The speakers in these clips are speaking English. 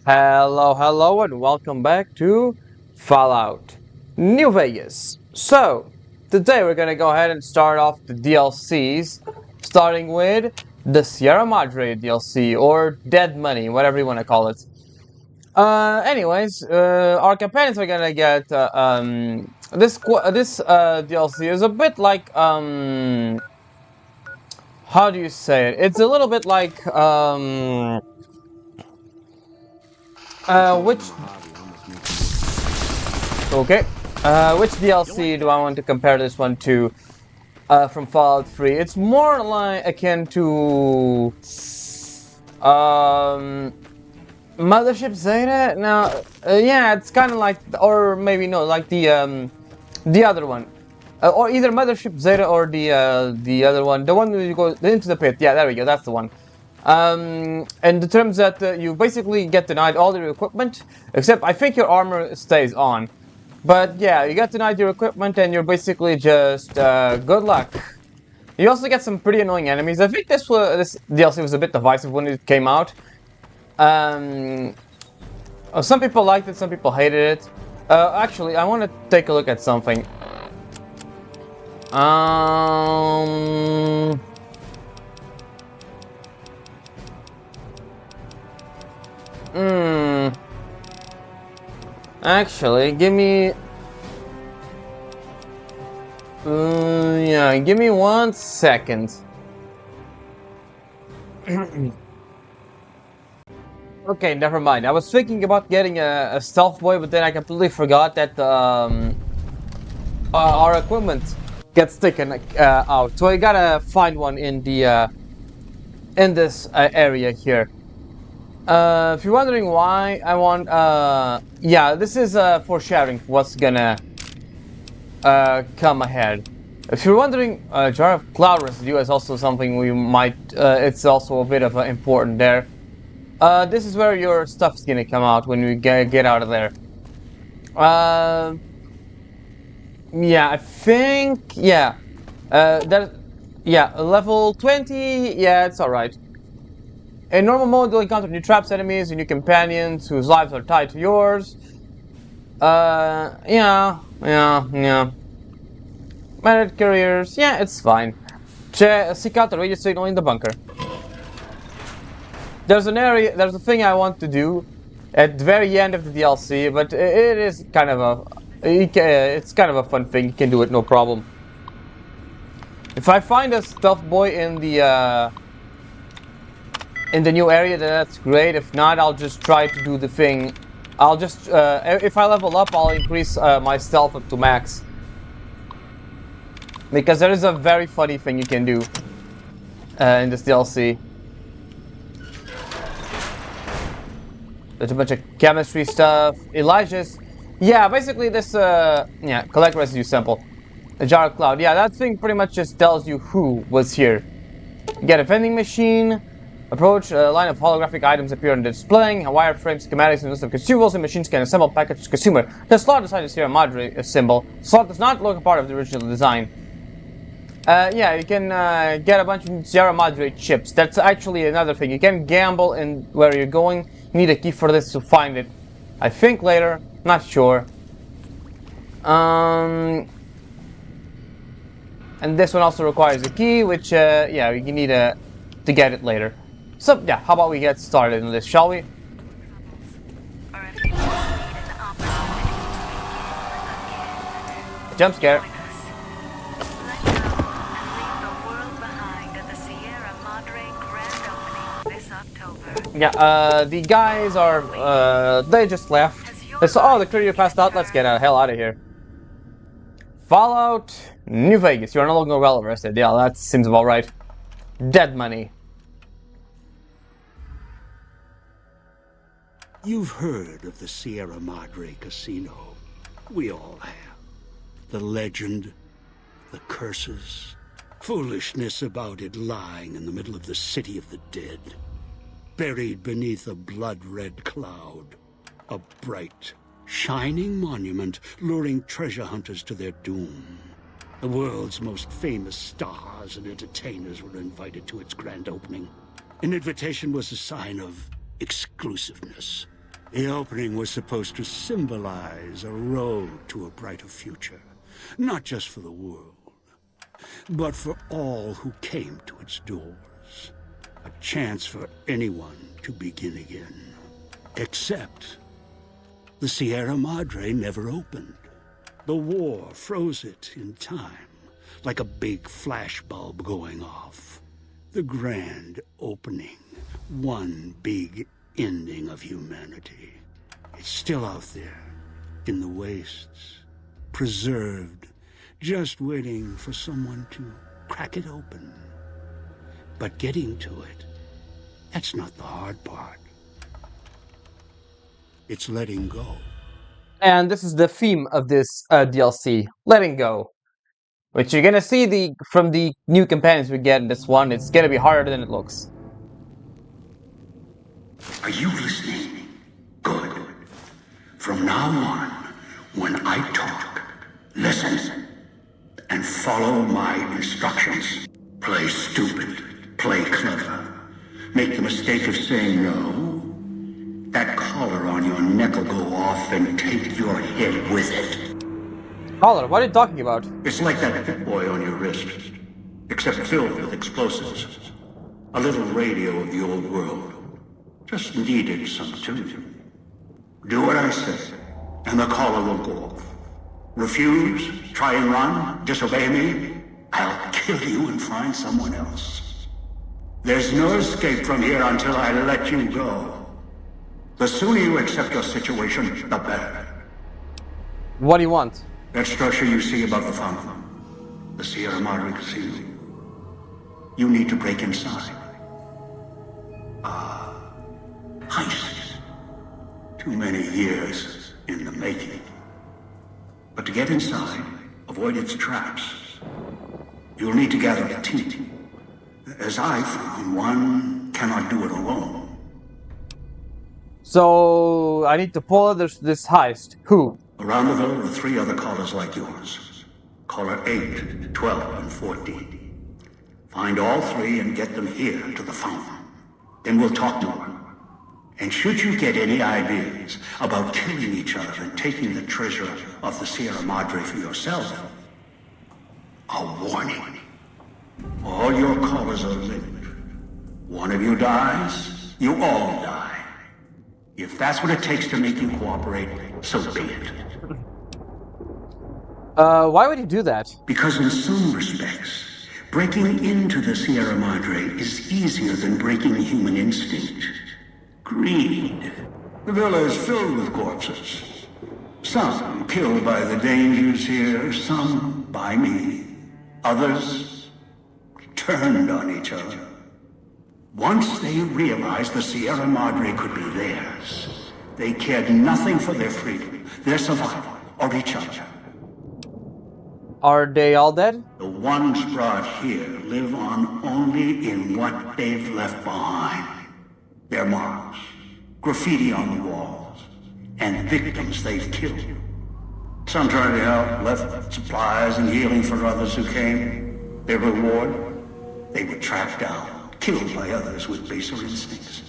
Hello, and welcome back to Fallout New Vegas. So, today we're gonna go ahead and start off the DLCs, starting with the Sierra Madre DLC, or Dead Money, whatever you want to call it. Our companions are gonna get this DLC is a bit like how do you say it? It's a little bit like which Okay. Which DLC do I want to compare this one to from Fallout 3? It's more like akin to Mothership Zeta. No, yeah, it's kind of like, or maybe no, like the other one, or either Mothership Zeta or the other one, the one where you go into the pit. Yeah, there we go. That's the one. And the terms that you basically get denied all your equipment, except I think your armor stays on. But yeah, you get denied your equipment and you're basically just good luck. You also get some pretty annoying enemies. I think this DLC was a bit divisive when it came out. Um, some people liked it, some people hated it. Actually, I want to take a look at something. Um, hmm. Actually, give me. Yeah, give me 1 second. Okay, never mind. I was thinking about getting a stealth boy, but then I completely forgot that our equipment gets taken out. So I gotta find one in the in this area here. If you're wondering why I want, yeah, this is foreshadowing what's gonna come ahead. If you're wondering, jar of cloud residue is also something we might. It's also a bit of important there. This is where your stuff's gonna come out when we get out of there. Yeah, I think, yeah. Yeah, level 20, yeah, it's alright. In normal mode, you'll encounter new traps, enemies, and new companions whose lives are tied to yours. Yeah. Merit careers, yeah, it's fine. Seek out the radio signal in the bunker. There's a thing I want to do at the very end of the DLC, but it is kind of it's kind of a fun thing. You can do it, no problem. If I find a stealth boy in the new area, then that's great. If not, I'll just try to do the thing. I'll just, if I level up, I'll increase my stealth up to max. Because there is a very funny thing you can do in this DLC. There's a bunch of chemistry stuff. Elijah's, yeah, basically this, yeah, collect residue sample. A jar of cloud. Yeah, that thing pretty much just tells you who was here. You get a vending machine. Approach, a line of holographic items appear on the displaying, a wireframe, schematics, and a list of consumables, and machines can assemble packaged consumer. The slot beside the Sierra Madre symbol. Slot does not look a part of the original design. Yeah, you can get a bunch of Sierra Madre chips. That's actually another thing. You can gamble in where you're going. You need a key for this to find it. I think later, not sure. And this one also requires a key, which, yeah, you need to get it later. So, yeah, how about we get started on this, shall we? Jump scare. Yeah, the guys are, they just left. Oh, the courier passed out. Let's get the hell out of here. Fallout New Vegas. You're no longer well rested. Yeah, that seems about right. Dead money. You've heard of the Sierra Madre Casino. We all have. The legend, the curses, foolishness about it lying in the middle of the city of the dead. Buried beneath a blood-red cloud. A bright, shining monument luring treasure hunters to their doom. The world's most famous stars and entertainers were invited to its grand opening. An invitation was a sign of exclusiveness. The opening was supposed to symbolize a road to a brighter future, not just for the world, but for all who came to its doors. A chance for anyone to begin again. Except the Sierra Madre never opened. The war froze it in time, like a big flashbulb going off. The grand opening, one big ending of humanity. It's still out there, in the wastes, preserved, just waiting for someone to crack it open. But getting to it, that's not the hard part. It's letting go. And this is the theme of this DLC, letting go. Which you're gonna see from the new companions we get in this one, it's gonna be harder than it looks. Are you listening? Good. From now on, when I talk, listen and follow my instructions. Play stupid, play clever. Make the mistake of saying no. That collar on your neck will go off and take your head with it. Collar, what are you talking about? It's like that Pip Boy on your wrist, except filled with explosives. A little radio of the old world. Just needed some tuning. Do what I say, and the collar will go off. Refuse, try and run, disobey me, I'll kill you and find someone else. There's no escape from here until I let you go. The sooner you accept your situation, the better. What do you want? That structure you see above the fountain, the Sierra Madre Casino. You need to break inside. Heist. Too many years in the making. But to get inside, avoid its traps, you'll need to gather a team. As I found, one cannot do it alone. So, I need to pull this heist. Who? Around the villa are 3 other callers like yours. Caller 8, 12, and 14. Find all 3 and get them here to the fountain. Then we'll talk more. And should you get any ideas about killing each other and taking the treasure of the Sierra Madre for yourself, a warning. All your callers are linked. One of you dies, you all die. If that's what it takes to make you cooperate, so be it. Why would he do that? Because in some respects, breaking into the Sierra Madre is easier than breaking human instinct. Greed. The villa is filled with corpses. Some killed by the dangers here, some by me. Others turned on each other. Once they realized the Sierra Madre could be theirs, they cared nothing for their freedom, their survival, or each other. Are they all dead? The ones brought here live on only in what they've left behind. Their marks, graffiti on the walls, and victims they've killed. Some tried to help, left supplies and healing for others who came. Their reward? They were tracked down, killed by others with baser instincts.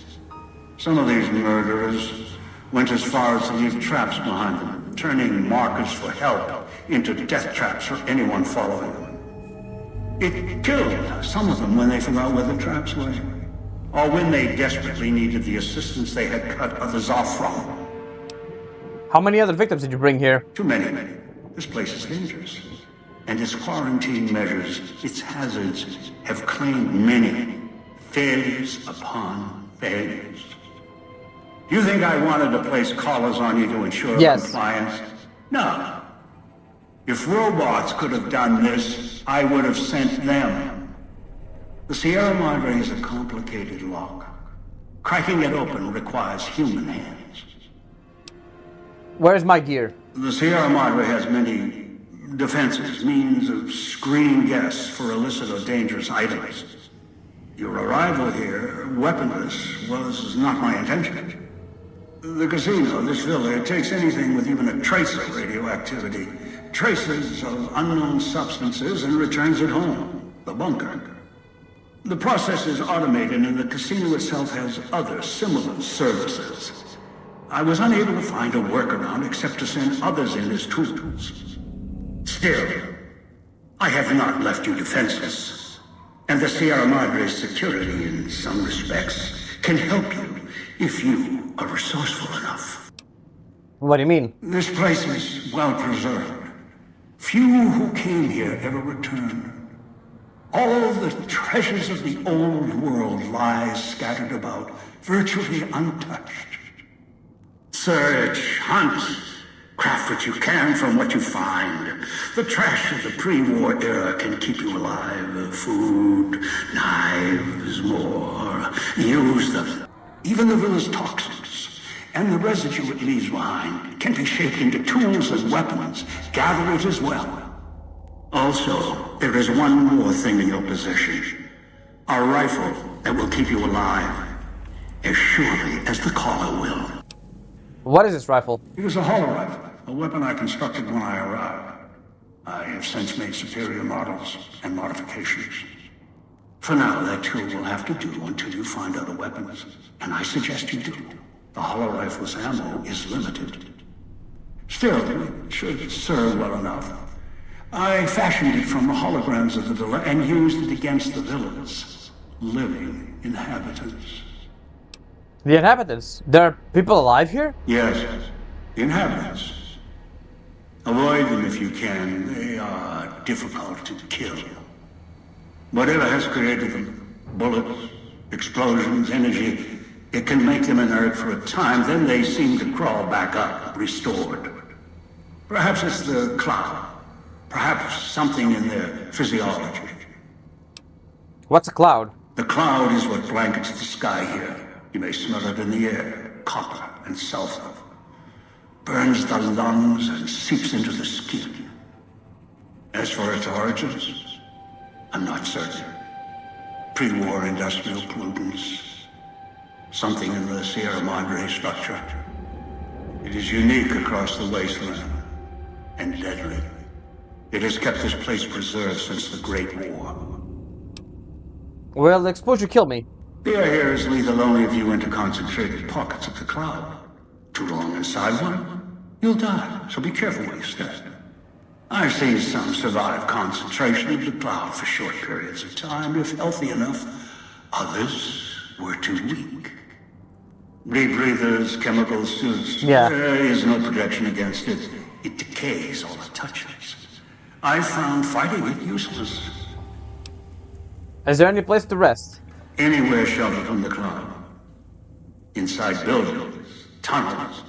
Some of these murderers went as far as to leave traps behind them, turning markers for help into death traps for anyone following them. It killed some of them when they forgot where the traps were, or when they desperately needed the assistance they had cut others off from. How many other victims did you bring here? Too many. This place is dangerous. And its quarantine measures, its hazards, have claimed many failures upon failures. Do you think I wanted to place collars on you to ensure compliance? No. If robots could have done this, I would have sent them. The Sierra Madre is a complicated lock. Cracking it open requires human hands. Where's my gear? The Sierra Madre has many defenses, means of screening guests for illicit or dangerous items. Your arrival here, weaponless, was not my intention. The casino, this villa, it takes anything with even a trace of radioactivity, traces of unknown substances, and returns it home, the bunker. The process is automated, and the casino itself has other similar services. I was unable to find a workaround except to send others in as tools. Still, I have not left you defenseless. And the Sierra Madre's security, in some respects, can help you if you are resourceful enough. What do you mean? This place is well preserved. Few who came here ever returned. All the treasures of the old world lie scattered about, virtually untouched. Search, hunt, craft what you can from what you find. The trash of the pre-war era can keep you alive. Food, knives, more. Use them. Even the villa's toxins and the residue it leaves behind can be shaped into tools and weapons. Gather it as well. Also, there is one more thing in your possession. A rifle that will keep you alive. As surely as the caller will. What is this rifle? It is a hollow rifle, a weapon I constructed when I arrived. I have since made superior models and modifications. For now, that too will have to do until you find other weapons. And I suggest you do. The hollow rifle's ammo is limited. Still, it should serve well enough. I fashioned it from the holograms of the villa and used it against the villa's living inhabitants. The inhabitants? There are people alive here? Yes, the inhabitants. Avoid them if you can. They are difficult to kill. Whatever has created them, bullets, explosions, energy, it can make them inert for a time, then they seem to crawl back up, restored. Perhaps it's the cloud. Perhaps something in their physiology. What's a cloud? The cloud is what blankets the sky here. You may smell it in the air. Copper and sulfur. Burns the lungs and seeps into the skin. As for its origins, I'm not certain. Pre-war industrial pollutants. Something in the Sierra Madre structure. It is unique across the wasteland. And deadly. It has kept this place preserved since the Great War. Well, the exposure killed me. The air here is lethal only if you enter concentrated pockets of the cloud. Too long inside one, you'll die, so be careful where you step. I've seen some survive concentration of the cloud for short periods of time, if healthy enough. Others were too weak. Rebreathers, chemical suits. Yeah. There is no protection against it. It decays all it touches. I found fighting it useless. Is there any place to rest? Anywhere sheltered from the cloud. Inside buildings, tunnels.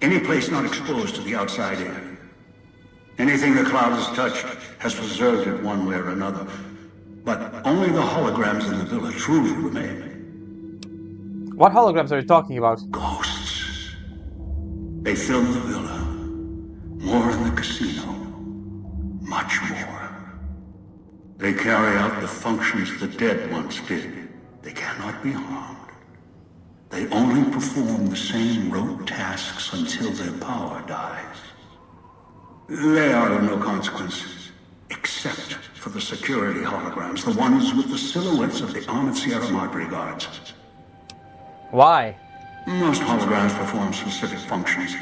Any place not exposed to the outside air. Anything the cloud has touched has preserved it one way or another. But only the holograms in the villa truly remain. What holograms are you talking about? Ghosts. They fill the villa. More in the casino. Much more. They carry out the functions the dead once did. They cannot be harmed. They only perform the same rote tasks until their power dies. They are of no consequence, except for the security holograms, the ones with the silhouettes of the armored Sierra Madre guards. Why? Most holograms perform specific functions.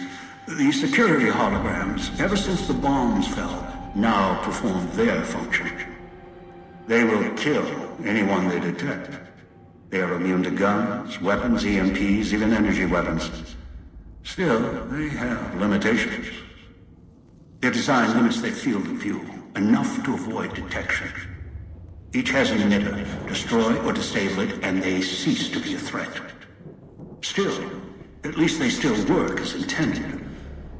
The security holograms, ever since the bombs fell, now perform their function. They will kill anyone they detect. They are immune to guns, weapons, EMPs, even energy weapons. Still, they have limitations. Their design limits their field of view, enough to avoid detection. Each has an emitter. Destroy or disable it, and they cease to be a threat. Still, at least they still work as intended.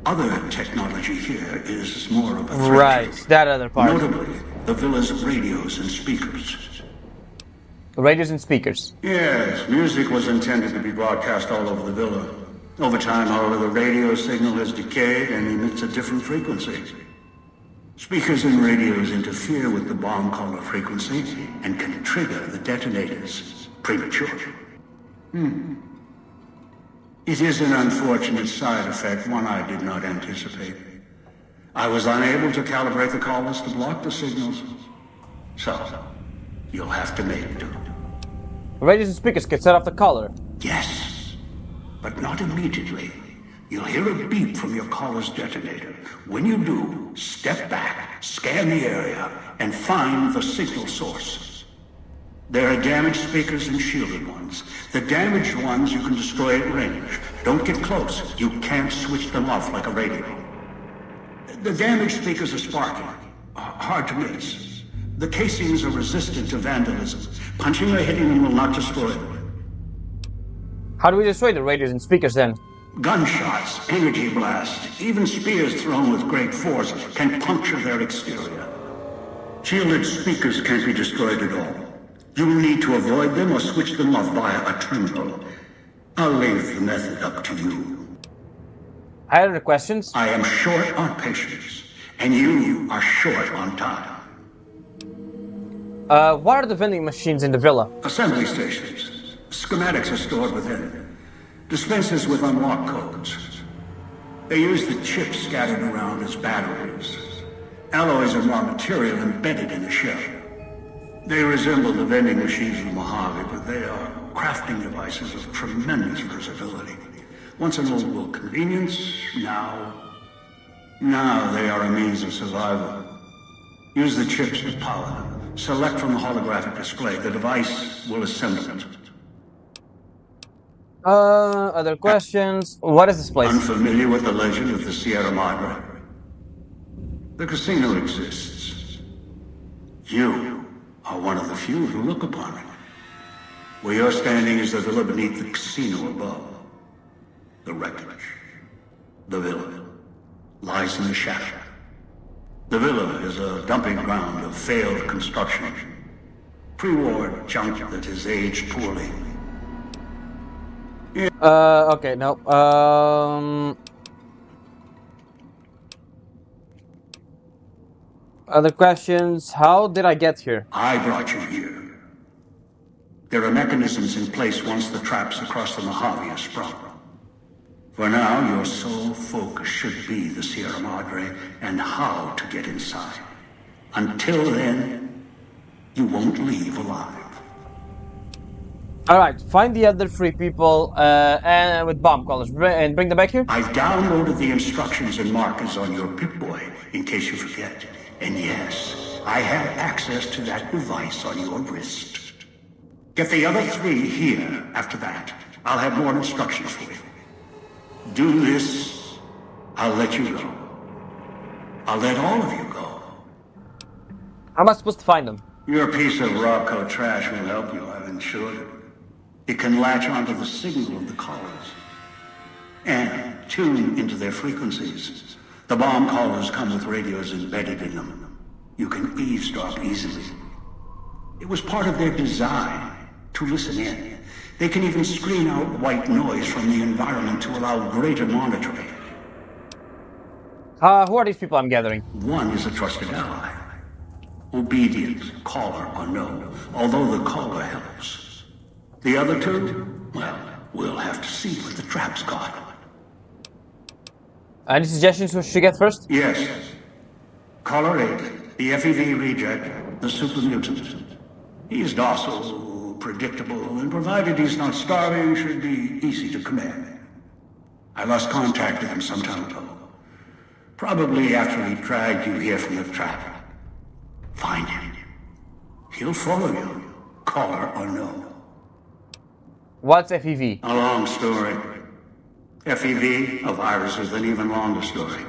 Other technology here is more of a threat. Right, that other part. Notably, the villa's radios and speakers. Radios and speakers. Yes, music was intended to be broadcast all over the villa. Over time, however, the radio signal has decayed and emits a different frequency. Speakers and radios interfere with the bomb caller frequency and can trigger the detonators prematurely. It is an unfortunate side effect, one I did not anticipate. I was unable to calibrate the callers to block the signals. So, you'll have to make do. Radios and speakers can set off the caller. Yes. but not immediately. You'll hear a beep from your caller's detonator. When you do, step back, scan the area, and find the signal source. There are damaged speakers and shielded ones. The damaged ones you can destroy at range. Don't get close. You can't switch them off like a radio. The damaged speakers are sparking. Hard to miss. The casings are resistant to vandalism. Punching or hitting them will not destroy them. How do we destroy the radios and speakers then? Gunshots, energy blasts, even spears thrown with great force can puncture their exterior. Shielded speakers can't be destroyed at all. You'll need to avoid them or switch them off via a terminal. I'll leave the method up to you. I had other questions. I am short on patience, and you are short on time. What are the vending machines in the villa? Assembly stations. Schematics are stored within. Dispensers with unlock codes. They use the chips scattered around as batteries. Alloys are raw material embedded in the shell. They resemble the vending machines of the Mojave, but they are crafting devices of tremendous versatility. Once an old world convenience, now they are a means of survival. Use the chips to power them. Select from the holographic display. The device will assemble it. Other questions? What is this place? Unfamiliar with the legend of the Sierra Madre? The casino exists. You are one of the few who look upon it. Where you're standing is the villa beneath the casino above. The wreckage. The villa lies in the shadow. The villa is a dumping ground of failed construction. Pre-war junk that has aged poorly. Okay, no. Other questions? How did I get here? I brought you here. There are mechanisms in place once the traps across the Mojave are sprung. For now, your sole focus should be the Sierra Madre and how to get inside. Until then, you won't leave alive. Alright, find the other 3 people and with bomb collars and bring them back here? I've downloaded the instructions and markers on your Pip-Boy, in case you forget. And yes, I have access to that device on your wrist. Get the other 3 here. After that, I'll have more instructions for you. Do this, I'll let you go. I'll let all of you go. How am I supposed to find them? Your piece of Rocco trash will help you, I've insured it. It can latch onto the signal of the callers and tune into their frequencies. The bomb callers come with radios embedded in them. You can eavesdrop easily. It was part of their design to listen in. They can even screen out white noise from the environment to allow greater monitoring. Who are these people I'm gathering? One is a trusted ally. Obedient, caller or no, although the caller helps. The other 2? Well, we'll have to see what the trap's got. Any suggestions who should get first? Yes. Caller 8, the FEV reject, the super mutant. He's docile, predictable, and provided he's not starving, should be easy to command. I lost contact with him some time ago. Probably after he dragged you here from the trap. Find him. He'll follow you, caller or no. What's FEV? A long story. FEV, a virus with an even longer story.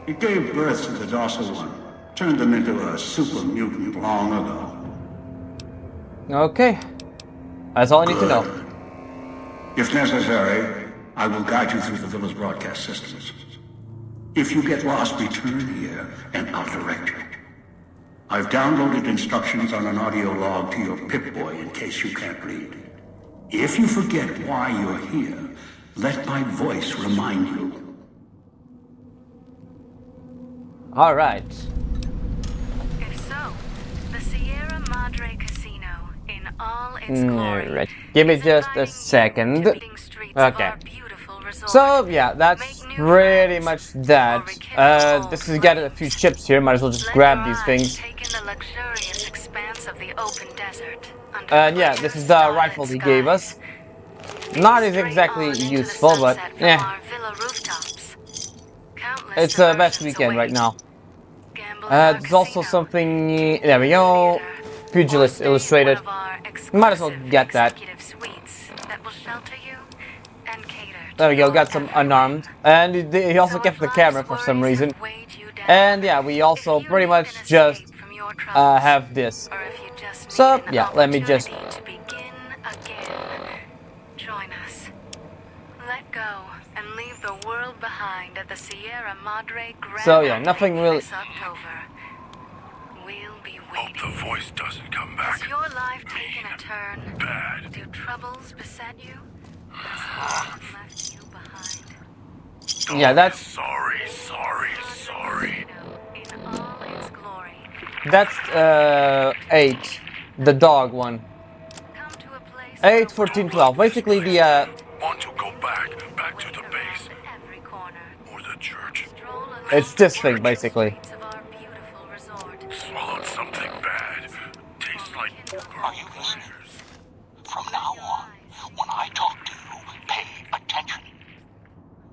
It gave birth to the docile one. Turned them into a super mutant long ago. Okay. That's all I need to know. If necessary, I will guide you through the villa's broadcast systems. If you get lost, return here, and I'll direct you. I've downloaded instructions on an audio log to your Pip-Boy in case you can't read. If you forget why you're here, let my voice remind you. All right. If so, the Sierra Madre Casino, in all its glory, Right. Give me just a second. tempting streets of Okay. our beautiful resort. So yeah, that's pretty much that. This has got a few chips here. Might as well just Let grab your these eyes things. take in the luxurious expanse of the open desert under And yeah, clear this is the starlit rifle he gave us. skies. Not as Straight exactly on into the useful, but sunset from yeah, our villa rooftops. Countless it's the best diversions weekend right await. now. Gamble in our There's also casino, something. drink There in we the go. theater, or Pugilist stay in one Illustrated. of our Might as well exclusive get that. executive suites that will shelter you and cater to There we go. your Got some every unarmed, whim. and he also So if kept the camera life's for some worries reason. have weighed you And down, yeah, we if also you pretty need an much just escape from your troubles, have this. or if you just need So an yeah, let me just. opportunity to begin again, join us. Let go and leave the world behind at the Sierra Madre Grand So yeah, nothing Opening really. this October. We'll be Hope waiting. the voice doesn't come back. Has your life taken a turn? Bad. Do troubles beset you? Has life left you behind? Yeah, that's Sorry. In all its glory. 8, the dog one. Come to a place 8, where 14, 12. Basically the Want to go back to the base every corner. or the church. Stroll along it's the this thing quiet basically. streets of our beautiful resort. Swallowed something bad. Tastes like Are you listening? From now on, when I talk to you, pay attention.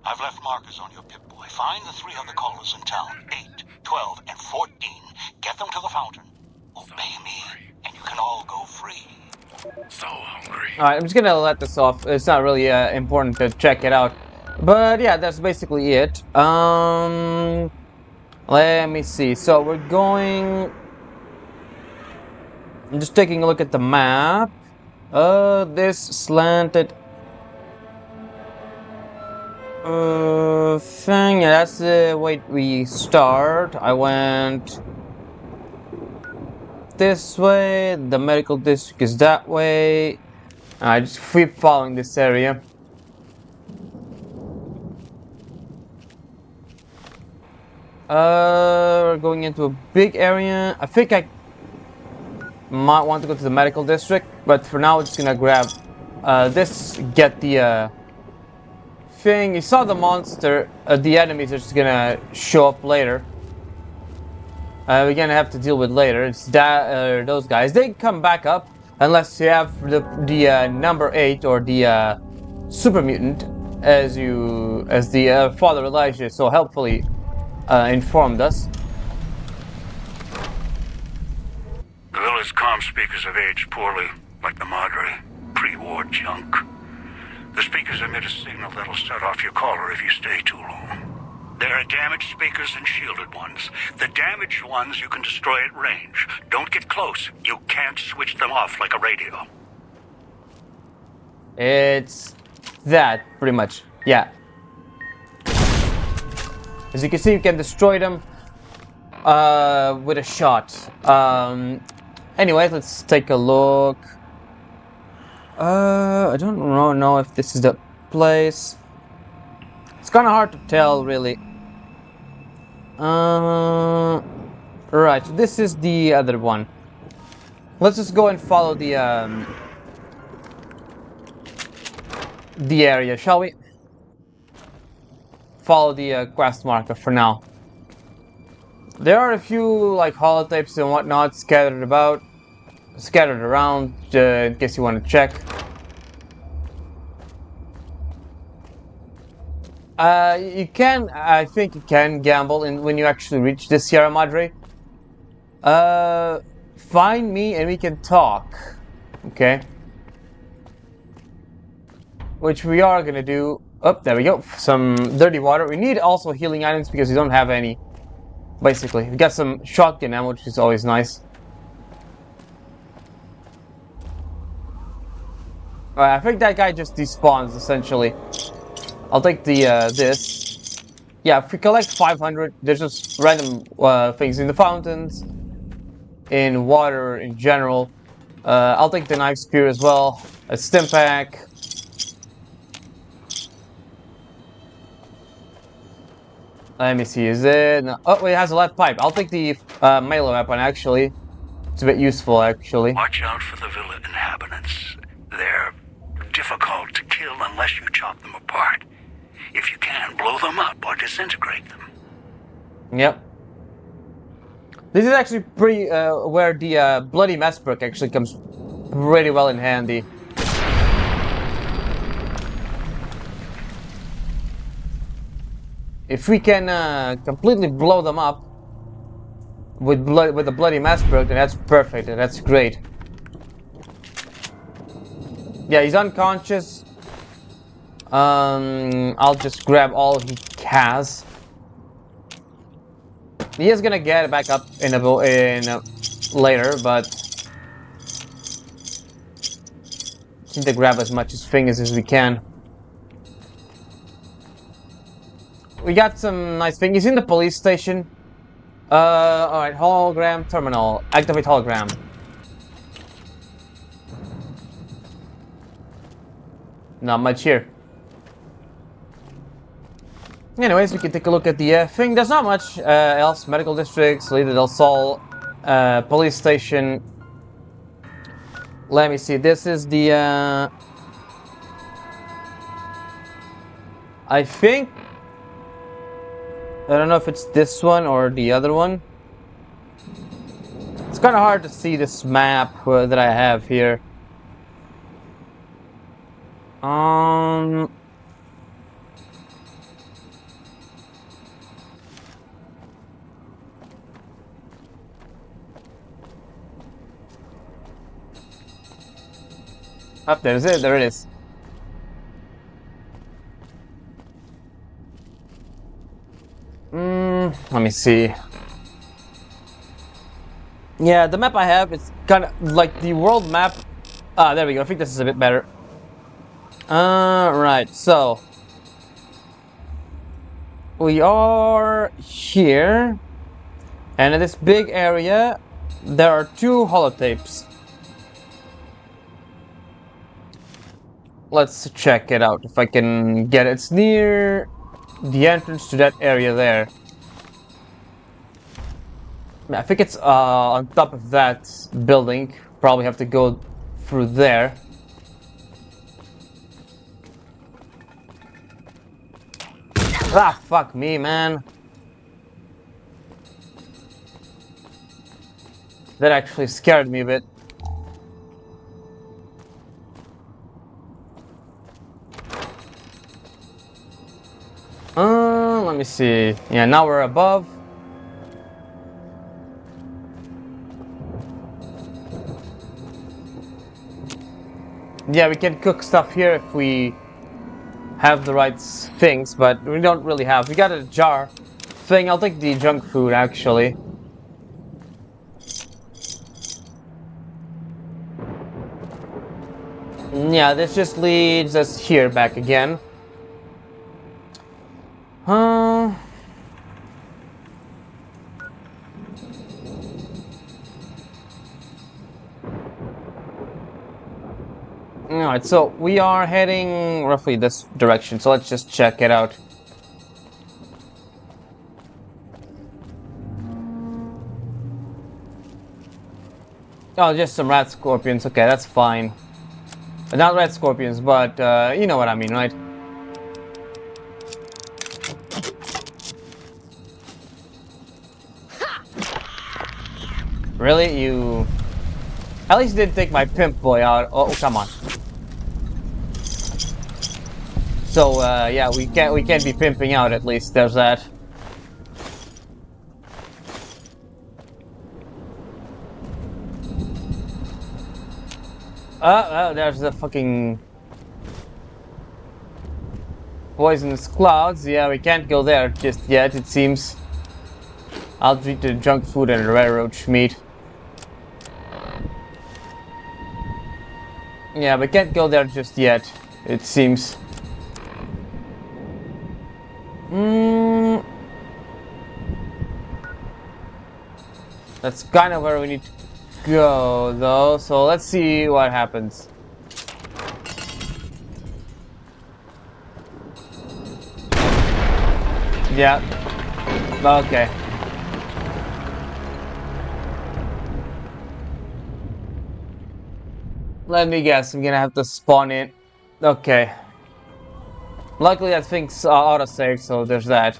I've left markers on your Pip-Boy. Find the 3 other callers in town, 8, 12, and 14. Get them to the fountain. Obey me, and you can all go free. so hungry. Alright, I'm just gonna let this off. It's not really important to check it out. But yeah, that's basically it. Let me see. So we're going. I'm just taking a look at the map. This slanted thing. Yeah, that's the way we start. I went this way. The medical district is that way. I just keep following this area. We're going into a big area. I think I might want to go to the medical district, but for now, we're just gonna grab this. Get the thing. You saw the monster. The enemies are just gonna show up later. We're gonna have to deal with later. It's that those guys. They come back up unless you have the number 8 or the super mutant, as the Father Elijah so helpfully informed us. The villa's comm speakers have aged poorly, like the Madre. Pre-war junk. The speakers emit a signal that'll set off your caller if you stay too long. There are damaged speakers and shielded ones. The damaged ones you can destroy at range. Don't get close. You can't switch them off like a radio. It's that, pretty much. Yeah. As you can see, you can destroy them with a shot. Anyways, let's take a look. I don't know if this is the place. It's kind of hard to tell, really. Right, so this is the other one. Let's just go and follow the area, shall we? Follow the quest marker for now. There are a few like holotapes and whatnot scattered around, in case you want to check. I think you can gamble when you actually reach the Sierra Madre. Find me and we can talk. Okay. Which we are gonna do. Oh, there we go. Some dirty water. We need also healing items because we don't have any. Basically, we got some shotgun ammo, which is always nice. I think that guy just despawns essentially. I'll take the this. Yeah, if we collect 500, there's just random things in the fountains, in water in general. I'll take the knife spear as well. A stim pack. Let me see, is it? No. Oh, it has a lead pipe. I'll take the melee weapon, actually. It's a bit useful, actually. Watch out for the villa inhabitants. They're difficult to kill unless you chop them apart. If you can, blow them up or disintegrate them. Yep. This is actually pretty, where the bloody mess brick actually comes pretty well in handy. If we can completely blow them up with the bloody Massberg, then that's perfect. That's great. Yeah, he's unconscious. I'll just grab all he has. He is gonna get back up in later, but need to grab as much fingers as we can. We got some nice things. He's in the police station. Alright, hologram terminal. Activate hologram. Not much here. Anyways, we can take a look at the thing. There's not much else. Medical district, Salida del Sol, police station. Let me see. This is the. I think. I don't know if it's this one or the other one. It's kind of hard to see this map that I have here. Up there's it. There it is. Let me see. Yeah, the map I have is kind of like the world map. Ah, there we go. I think this is a bit better. Right. So we are here, and in this big area, there are 2 holotapes. Let's check it out if I can get it. It's near the entrance to that area there. I think it's on top of that building. Probably have to go through there. Ah, fuck me, man. That actually scared me a bit. Let me see. Yeah, now we're above. Yeah, we can cook stuff here if we have the right things, but we don't really have. We got a jar thing. I'll take the junk food, actually. Yeah, this just leads us here back again. Alright, so we are heading roughly this direction, so let's just check it out. Oh, just some rat scorpions. Okay, that's fine. Not rat scorpions, but you know what I mean, right? Really? You... At least you didn't take my pimp boy out. Oh, come on. So, yeah, we can't be pimping out, at least. There's that. There's the fucking poisonous clouds. Yeah, we can't go there just yet, it seems. I'll treat the junk food and railroad meat. Yeah, we can't go there just yet, it seems. That's kind of where we need to go, though, so let's see what happens. Yeah. Okay. Let me guess, I'm gonna have to spawn in. Okay. Luckily that thing's autosave, so there's that.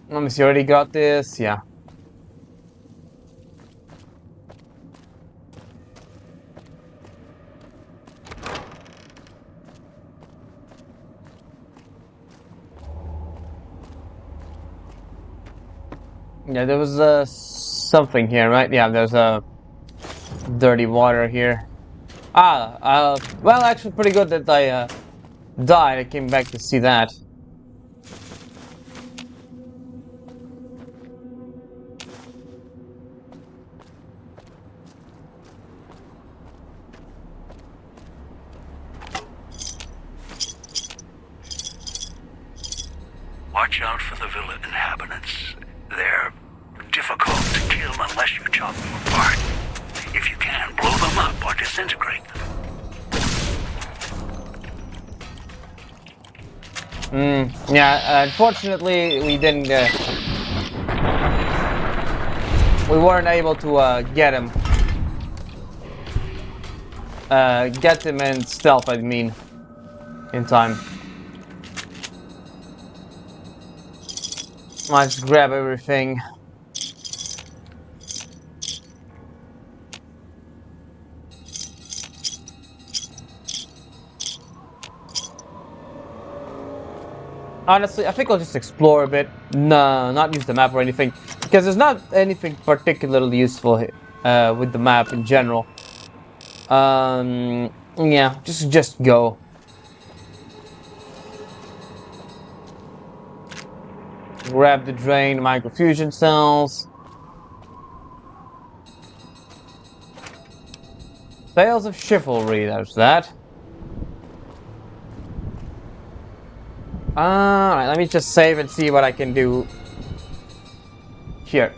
Let me see, already got this? Yeah. Yeah, there was something here, right? Yeah, there's dirty water here. Well, actually, pretty good that I died. I came back to see that. Watch out for the villa inhabitants. They're difficult to kill unless you chop them apart. If you can, blow them up or disintegrate them. Yeah, unfortunately, we didn't. We weren't able to get him. Get him in stealth, I mean, in time. Let's grab everything. Honestly, I think I'll just explore a bit. No, not use the map or anything, because there's not anything particularly useful with the map in general. Yeah, just go. Grab the drained microfusion cells. Tales of Chivalry, there's that. Alright, let me just save and see what I can do here.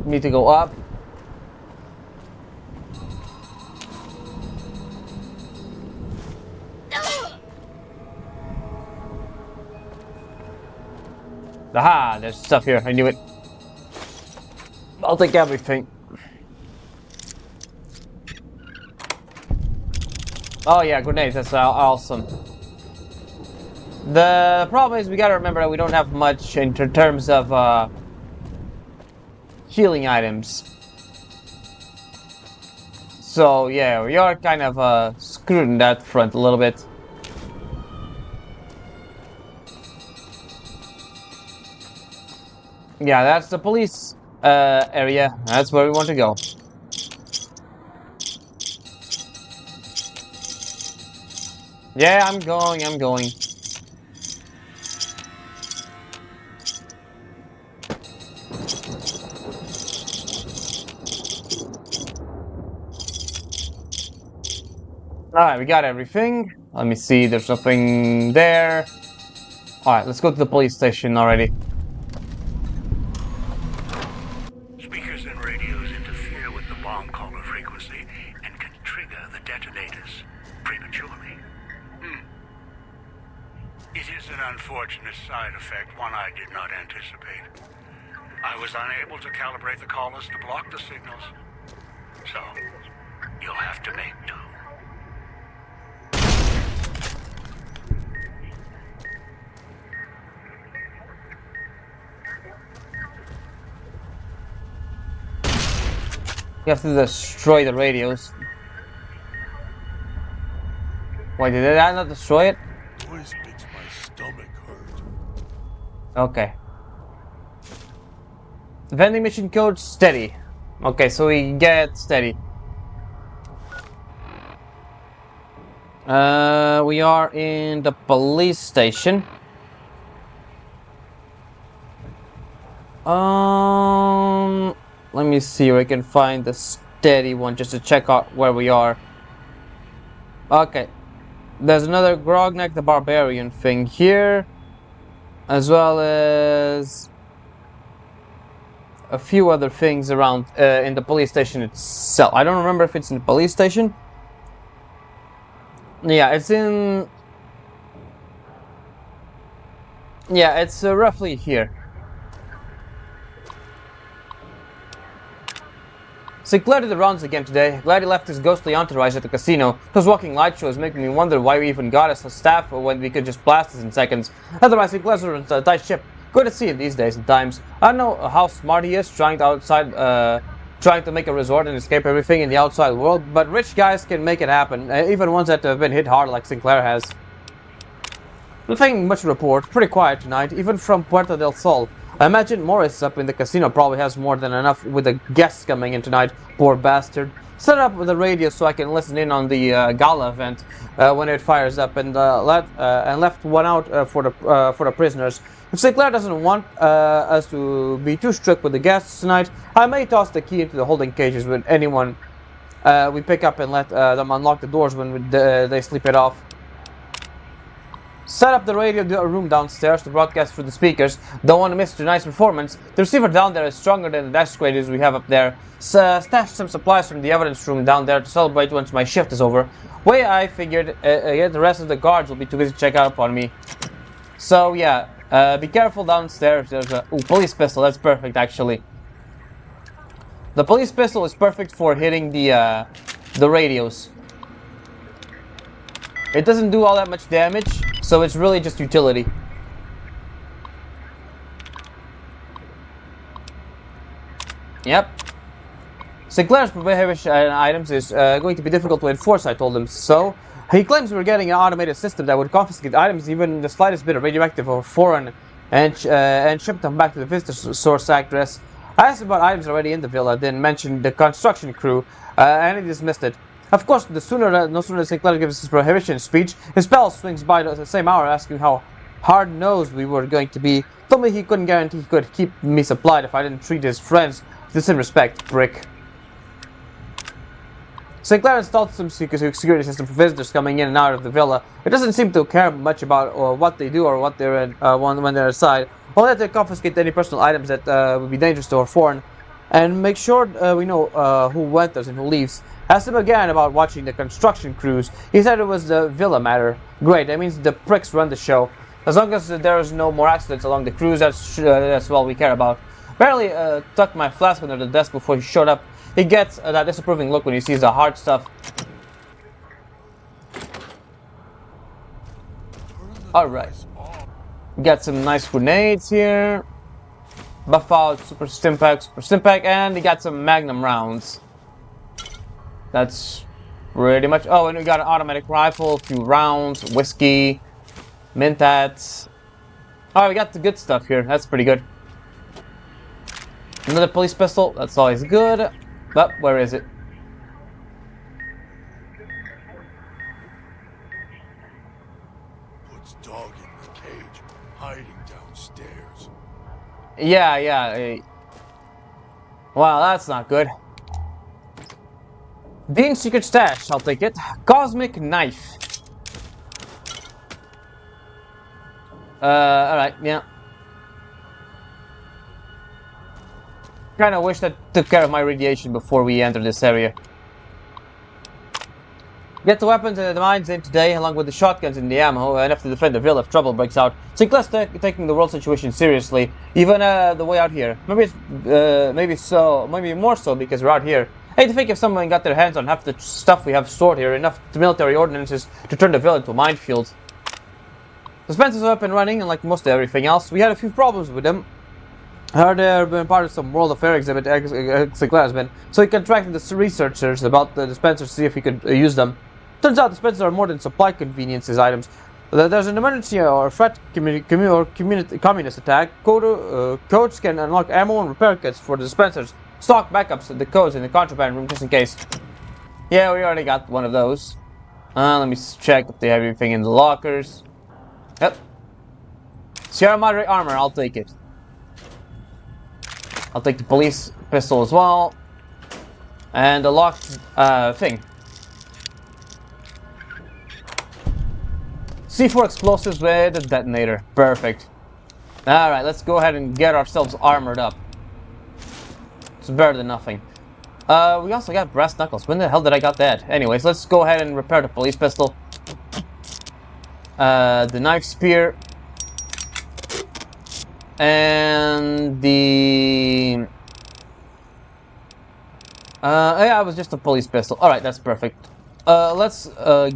Need to go up. Aha, there's stuff here, I knew it. I'll take everything. Oh yeah, grenades, that's awesome. The problem is we gotta remember that we don't have much in terms of healing items. So yeah, we are kind of screwed in that front a little bit. Yeah, that's the police area. That's where we want to go. Yeah, I'm going. Alright, we got everything. Let me see, there's nothing there. Alright, let's go to the police station already. Speakers and radios interfere with the bomb caller frequency and can trigger the detonators prematurely. It is an unfortunate side effect, one I did not anticipate. I was unable to calibrate the callers to block the signals. So, you'll have to make do. You have to destroy the radios. Why did that not destroy it? Voice makes my stomach hurt. Okay. Vending machine code steady. Okay, so we get steady. We are in the police station. Let me see where I can find the steady one just to check out where we are. Okay. There's another Grognak the Barbarian thing here, as well as a few other things around in the police station itself. I don't remember if it's in the police station. Yeah, it's in... Yeah, it's roughly here. Sinclair did the rounds again today. Glad he left his ghostly entourage at the casino. Those walking light shows making me wonder why we even got us a staff when we could just blast us in seconds. Otherwise, Sinclair's a tight ship. Good to see him these days and times. I don't know how smart he is trying to make a resort and escape everything in the outside world, but rich guys can make it happen, even ones that have been hit hard like Sinclair has. Nothing much to report. Pretty quiet tonight, even from Puerto del Sol. I imagine Morris up in the casino probably has more than enough with the guests coming in tonight. Poor bastard. Set up the radio so I can listen in on the gala event when it fires up, and left one out for the prisoners. If Sinclair doesn't want us to be too strict with the guests tonight, I may toss the key into the holding cages with anyone we pick up and let them unlock the doors when they sleep it off. Set up the radio room downstairs to broadcast through the speakers. Don't want to miss tonight's performance. The receiver down there is stronger than the desk radios we have up there. Stash some supplies from the evidence room down there to celebrate once my shift is over. Way I figured the rest of the guards will be too busy to check out upon me. So yeah, be careful downstairs. There's a police pistol. That's perfect actually. The police pistol is perfect for hitting the radios. It doesn't do all that much damage, so it's really just utility. Yep. Sinclair's prohibition items is going to be difficult to enforce, I told him so. He claims we're getting an automated system that would confiscate items, even the slightest bit of radioactive or foreign, and ship them back to the visitor source address. I asked about items already in the villa, then mentioned the construction crew, and he dismissed it. Of course, no sooner Sinclair gives his prohibition speech, his pal swings by the same hour asking how hard-nosed we were going to be. Told me he couldn't guarantee he could keep me supplied if I didn't treat his friends with the same respect, prick. Sinclair installed some security system for visitors coming in and out of the villa. It doesn't seem to care much about what they do or what they're in, when they're inside. Only that they confiscate any personal items that would be dangerous to or foreign, and make sure we know who enters and who leaves. Asked him again about watching the construction crews. He said it was the villa matter. Great, that means the pricks run the show. As long as there's no more accidents along the crews, that's all we care about. Barely tucked my flask under the desk before he showed up. He gets that disapproving look when he sees the hard stuff. Alright. Got some nice grenades here. Buff out, super stimpack, and he got some magnum rounds. That's pretty much. Oh, and we got an automatic rifle, a few rounds, whiskey, mentats. Alright, we got the good stuff here. That's pretty good. Another police pistol. That's always good. But where is it? Puts dog in the cage, hiding downstairs. Yeah. Wow, that's not good. Dean's secret stash, I'll take it. Cosmic knife. Alright, yeah. Kinda wish that took care of my radiation before we enter this area. Get the weapons and the mines in today, along with the shotguns and the ammo, enough to defend the villa if trouble breaks out. Sinclair's taking the world situation seriously, even the way out here. Maybe more so because we're out here. Hey, to think if someone got their hands on half the stuff we have stored here, enough military ordnances to turn the villa into a minefield. The Spencers are up and running, and like most of everything else, we had a few problems with them. I heard they've been part of some World Affair exhibit Sinclair has been, so he contracted the researchers about the dispensers to see if he could use them. Turns out dispensers are more than supply conveniences items. There's an emergency or threat communist attack. Codes can unlock ammo and repair kits for the dispensers. Stock backups of the codes in the contraband room just in case. Yeah, we already got one of those. Let me check if they have everything in the lockers. Yep. Sierra Madre armor, I'll take it. I'll take the police pistol as well. And the locked thing. C4 explosives with a detonator. Perfect. Alright, let's go ahead and get ourselves armored up. It's better than nothing. We also got brass knuckles. When the hell did I got that? Anyways, let's go ahead and repair the police pistol. The knife spear. And the... yeah, it was just a police pistol. Alright, that's perfect. Let's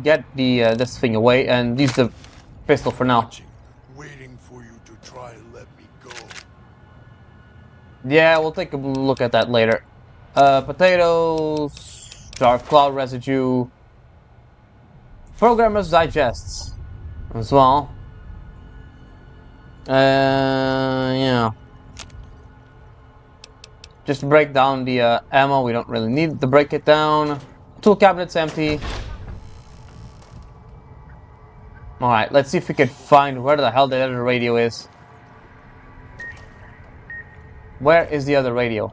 get the this thing away and use the pistol for now. Waiting for you to try and let me go. Yeah, we'll take a look at that later. Potatoes, dark cloud residue, programmer's digests as well. Yeah. Just break down the ammo. We don't really need to break it down. Tool cabinet's empty. Alright, let's see if we can find where the hell the other radio is. Where is the other radio?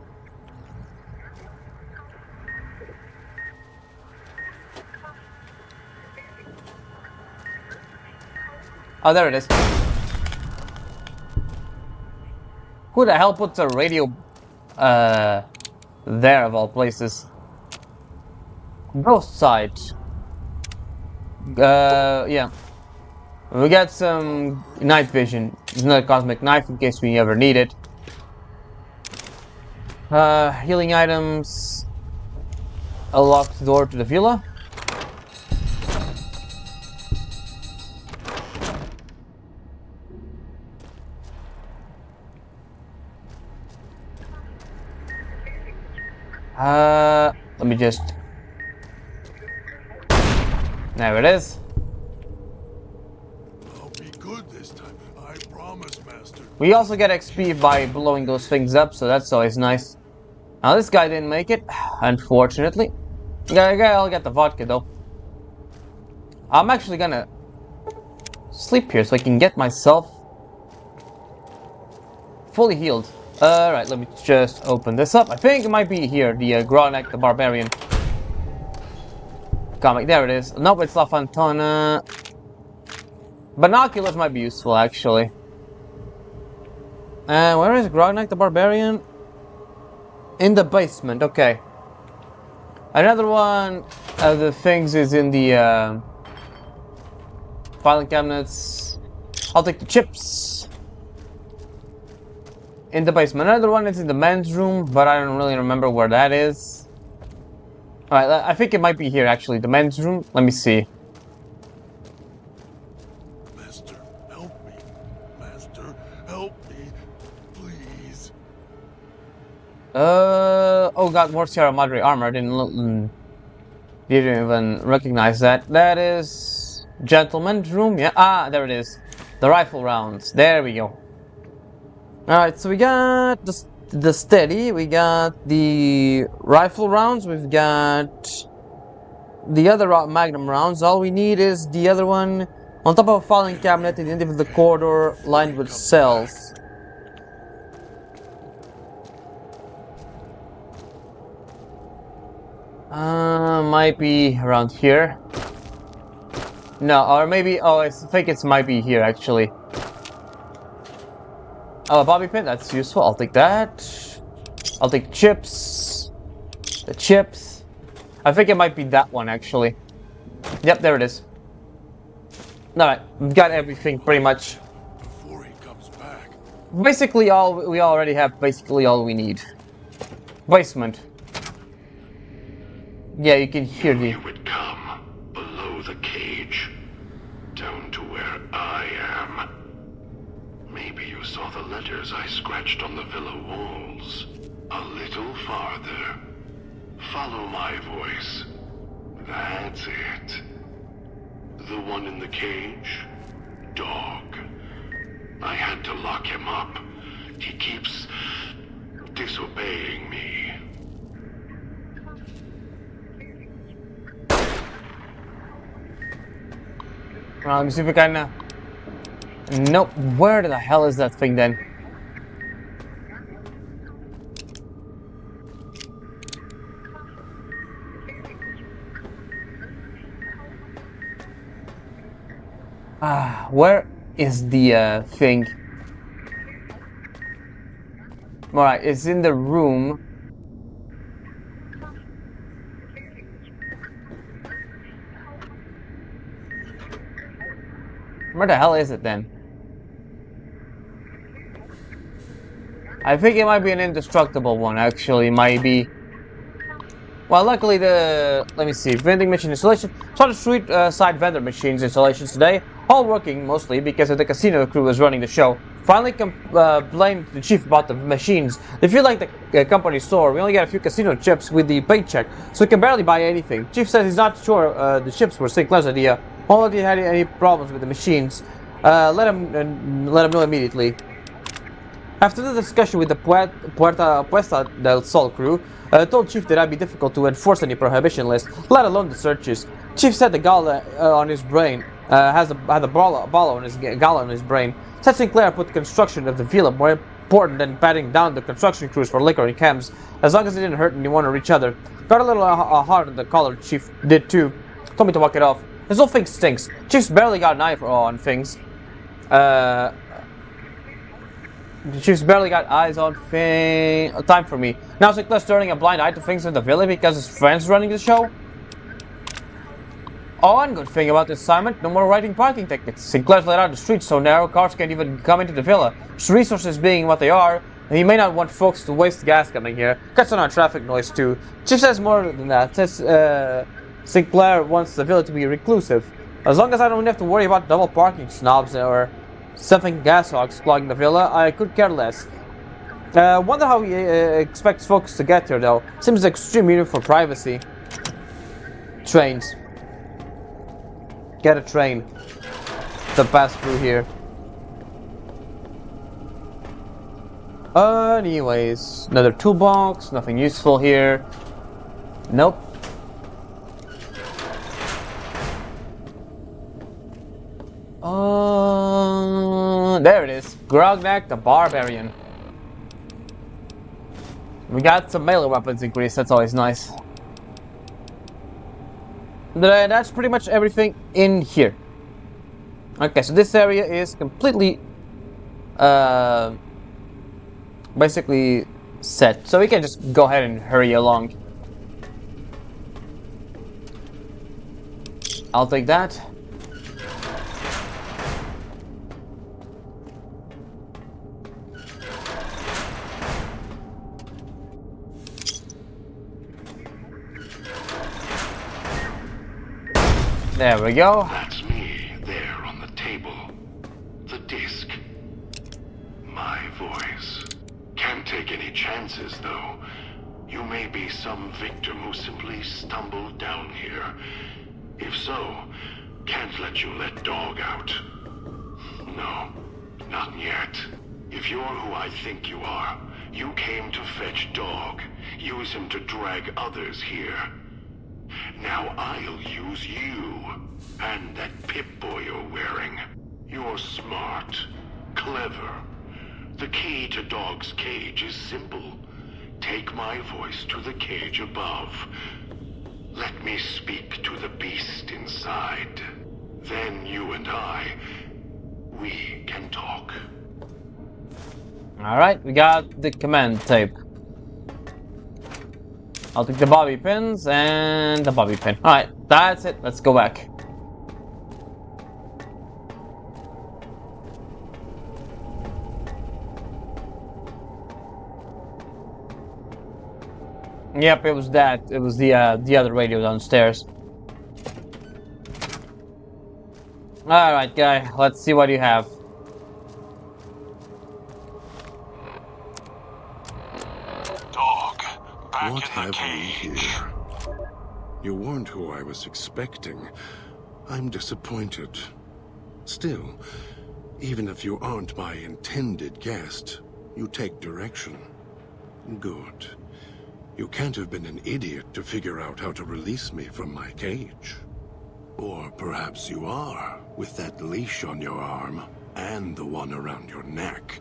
Oh, there it is. Who the hell puts a radio there of all places? Ghost side. Yeah. We got some night vision. There's another cosmic knife in case we ever need it. Healing items. A locked door to the villa. Let me just... There it is. I'll be good this time. I promise, Master. We also get XP by blowing those things up, so that's always nice. Now this guy didn't make it, unfortunately. I'll get the vodka though. I'm actually gonna sleep here so I can get myself fully healed. Alright, let me just open this up. I think it might be here, the Gronek the Barbarian comic. There it is. Nope, it's La Fontana. Binoculars might be useful, actually. Where is Gronek the Barbarian? In the basement, okay. Another one of the things is in the filing cabinets. I'll take the chips. In the basement. Another one is in the men's room, but I don't really remember where that is. Alright, I think it might be here actually, the men's room. Let me see. Master, help me. Master, help me. Please. Oh god, more Sierra Madre armor. I didn't even recognize that. That is gentleman's room. Yeah, there it is. The rifle rounds. There we go. Alright, so we got the steady, we got the rifle rounds, we've got the other magnum rounds. All we need is the other one on top of a filing cabinet at the end of the corridor lined with cells. Might be around here. No, or maybe, oh, I think it might be here actually. Oh, a bobby pin, that's useful. I'll take that. I'll take chips. The chips. I think it might be that one actually. Yep, there it is. Alright, we've got everything pretty much. Before he comes back. Basically we already have basically all we need. Basement. Yeah, you can hear the... You would come below the cage, down to where I am. Maybe you saw the letters I scratched on the villa walls. A little farther. Follow my voice. That's it. The one in the cage? Dog. I had to lock him up. He keeps disobeying me. Let me see if we can... Nope. Where the hell is that thing then? Where is the thing? Alright, it's in the room. Where the hell is it then? I think it might be an indestructible one, actually. Might be. Well, luckily the... Let me see. Vending machine installation. Saw the street side vendor machines installations today. All working, mostly, because the casino crew was running the show. Finally blamed the chief about the machines. They feel like the company store. We only got a few casino chips with the paycheck, so we can barely buy anything. Chief says he's not sure the chips were Sinclair's idea. Only had any problems with the machines. Let him know immediately. After the discussion with the Puerta del Sol crew, told Chief that it'd be difficult to enforce any prohibition list, let alone the searches. Chief said the gala on his brain had a ball on his gala on his brain. Said Sinclair put the construction of the villa more important than patting down the construction crews for liquor and chems, as long as it didn't hurt anyone or each other. Got a little hard on the collar. Chief did too. Told me to walk it off. This whole thing stinks. Chief's barely got an eye on things. She's barely got eyes on time for me. Now Sinclair's turning a blind eye to things in the villa because his friend's running the show? Oh, one good thing about this assignment, no more writing parking tickets. Sinclair's laid out the streets so narrow cars can't even come into the villa. His resources being what they are, he may not want folks to waste gas coming here. Cuts down on traffic noise too. Chief says more than that. Says Sinclair wants the villa to be reclusive. As long as I don't have to worry about double parking snobs or something gas hogs clogging the villa, I could care less. Wonder how he expects folks to get here, though. Seems extremely needed for privacy. Trains. Get a train to pass through here. Anyways, another toolbox. Nothing useful here. Nope. There it is. Grognak the Barbarian. We got some melee weapons increased, that's always nice. That's pretty much everything in here. Okay, so this area is completely basically set. So we can just go ahead and hurry along. I'll take that. There we go. That's me, there on the table. The disc. My voice. Can't take any chances, though. You may be some victim who simply stumbled down here. If so, can't let you let Dog out. No, not yet. If you're who I think you are, you came to fetch Dog. Use him to drag others here. Now I'll use you, and that Pip-Boy you're wearing. You're smart, clever. The key to Dog's cage is simple. Take my voice to the cage above. Let me speak to the beast inside. Then you and we can talk. Alright, we got the command tape. I'll take the bobby pins and the bobby pin. Alright, that's it. Let's go back. Yep, it was that. It was the other radio downstairs. Alright, guy. Let's see what you have. What have we here? You weren't who I was expecting. I'm disappointed. Still, even if you aren't my intended guest, you take direction. Good. You can't have been an idiot to figure out how to release me from my cage. Or perhaps you are, with that leash on your arm, and the one around your neck.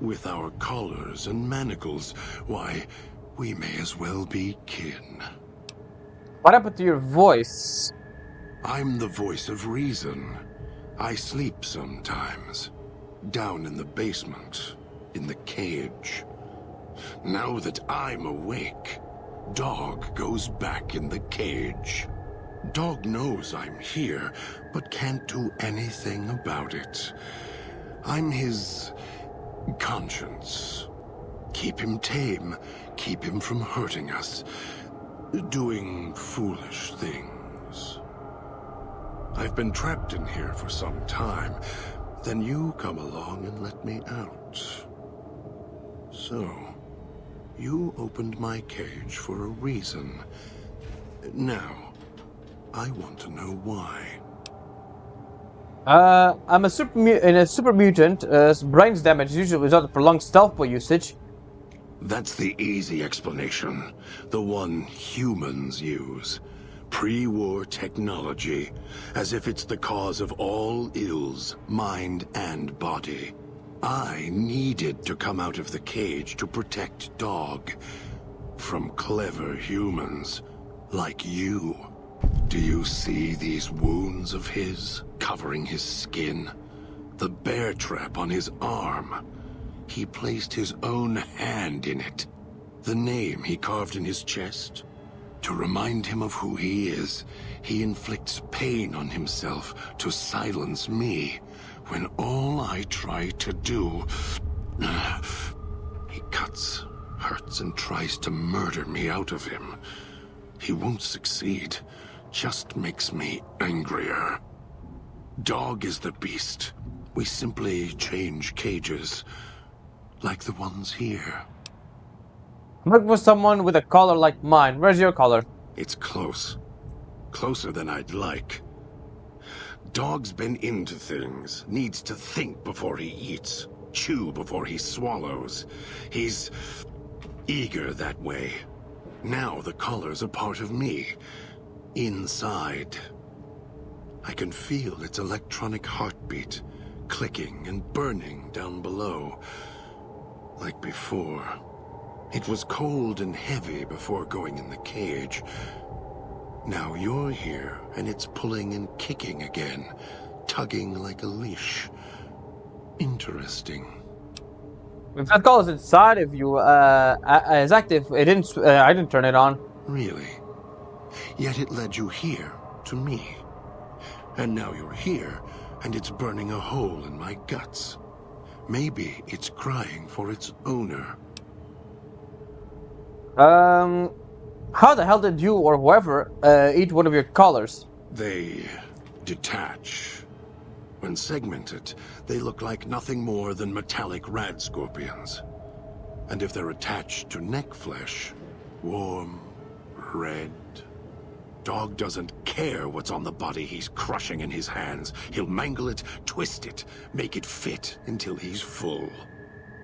With our collars and manacles, why, we may as well be kin. What happened to your voice? I'm the voice of reason. I sleep sometimes. Down in the basement, in the cage. Now that I'm awake, Dog goes back in the cage. Dog knows I'm here, but can't do anything about it. I'm his conscience. Keep him tame, keep him from hurting us, doing foolish things. I've been trapped in here for some time. Then you come along and let me out. So, you opened my cage for a reason. Now, I want to know why. I'm a super mutant. Brain's damage is usually a result of prolonged stealth boy usage. That's the easy explanation. The one humans use. Pre-war technology. As if it's the cause of all ills, mind and body. I needed to come out of the cage to protect Dog. From clever humans. Like you. Do you see these wounds of his, covering his skin? The bear trap on his arm. He placed his own hand in it. The name he carved in his chest. To remind him of who he is, he inflicts pain on himself to silence me, when all I try to do... He cuts, hurts, and tries to murder me out of him. He won't succeed. Just makes me angrier. Dog is the beast. We simply change cages. Like the ones here. Look for someone with a collar like mine. Where's your collar? It's close. Closer than I'd like. Dog's been into things. Needs to think before he eats. Chew before he swallows. He's eager that way. Now the collar's a part of me. Inside. I can feel its electronic heartbeat, clicking and burning down below. Like before. It was cold and heavy before going in the cage. Now you're here, and it's pulling and kicking again, tugging like a leash. Interesting. If that collar's inside of you, is active, I didn't turn it on. Really? Yet it led you here, to me. And now you're here, and it's burning a hole in my guts. Maybe it's crying for its owner. How the hell did you or whoever eat one of your collars? They detach. When segmented, they look like nothing more than metallic rad scorpions. And if they're attached to neck flesh, warm, red. Dog doesn't care what's on the body he's crushing in his hands. He'll mangle it, twist it, make it fit until he's full.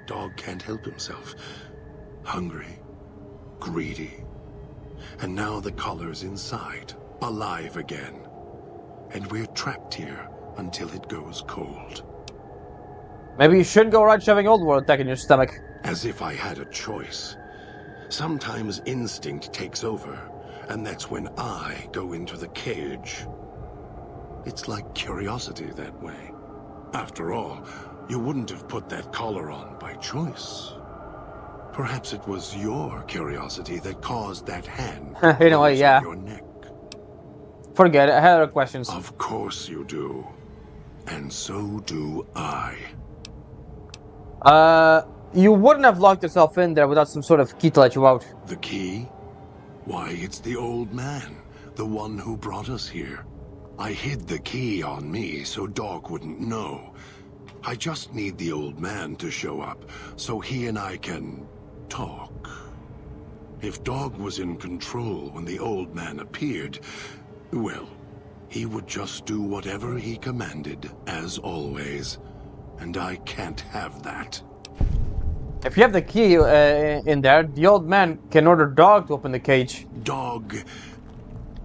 Dog can't help himself. Hungry, greedy. And now the collar's inside, alive again. And we're trapped here until it goes cold. Maybe you shouldn't go around shoving old world tech in your stomach. As if I had a choice. Sometimes instinct takes over, and that's when I go into the cage. It's like curiosity that way. After all, you wouldn't have put that collar on by choice. Perhaps it was your curiosity that caused that hand In a way, yeah. on your neck. Forget it, I had other questions. Of course you do. And so do I. You wouldn't have locked yourself in there without some sort of key to let you out. The key? Why, it's the old man. The one who brought us here. I hid the key on me so Dog wouldn't know. I just need the old man to show up, so he and I can... talk. If Dog was in control when the old man appeared, well, he would just do whatever he commanded, as always. And I can't have that. If you have the key in there, the old man can order Dog to open the cage. Dog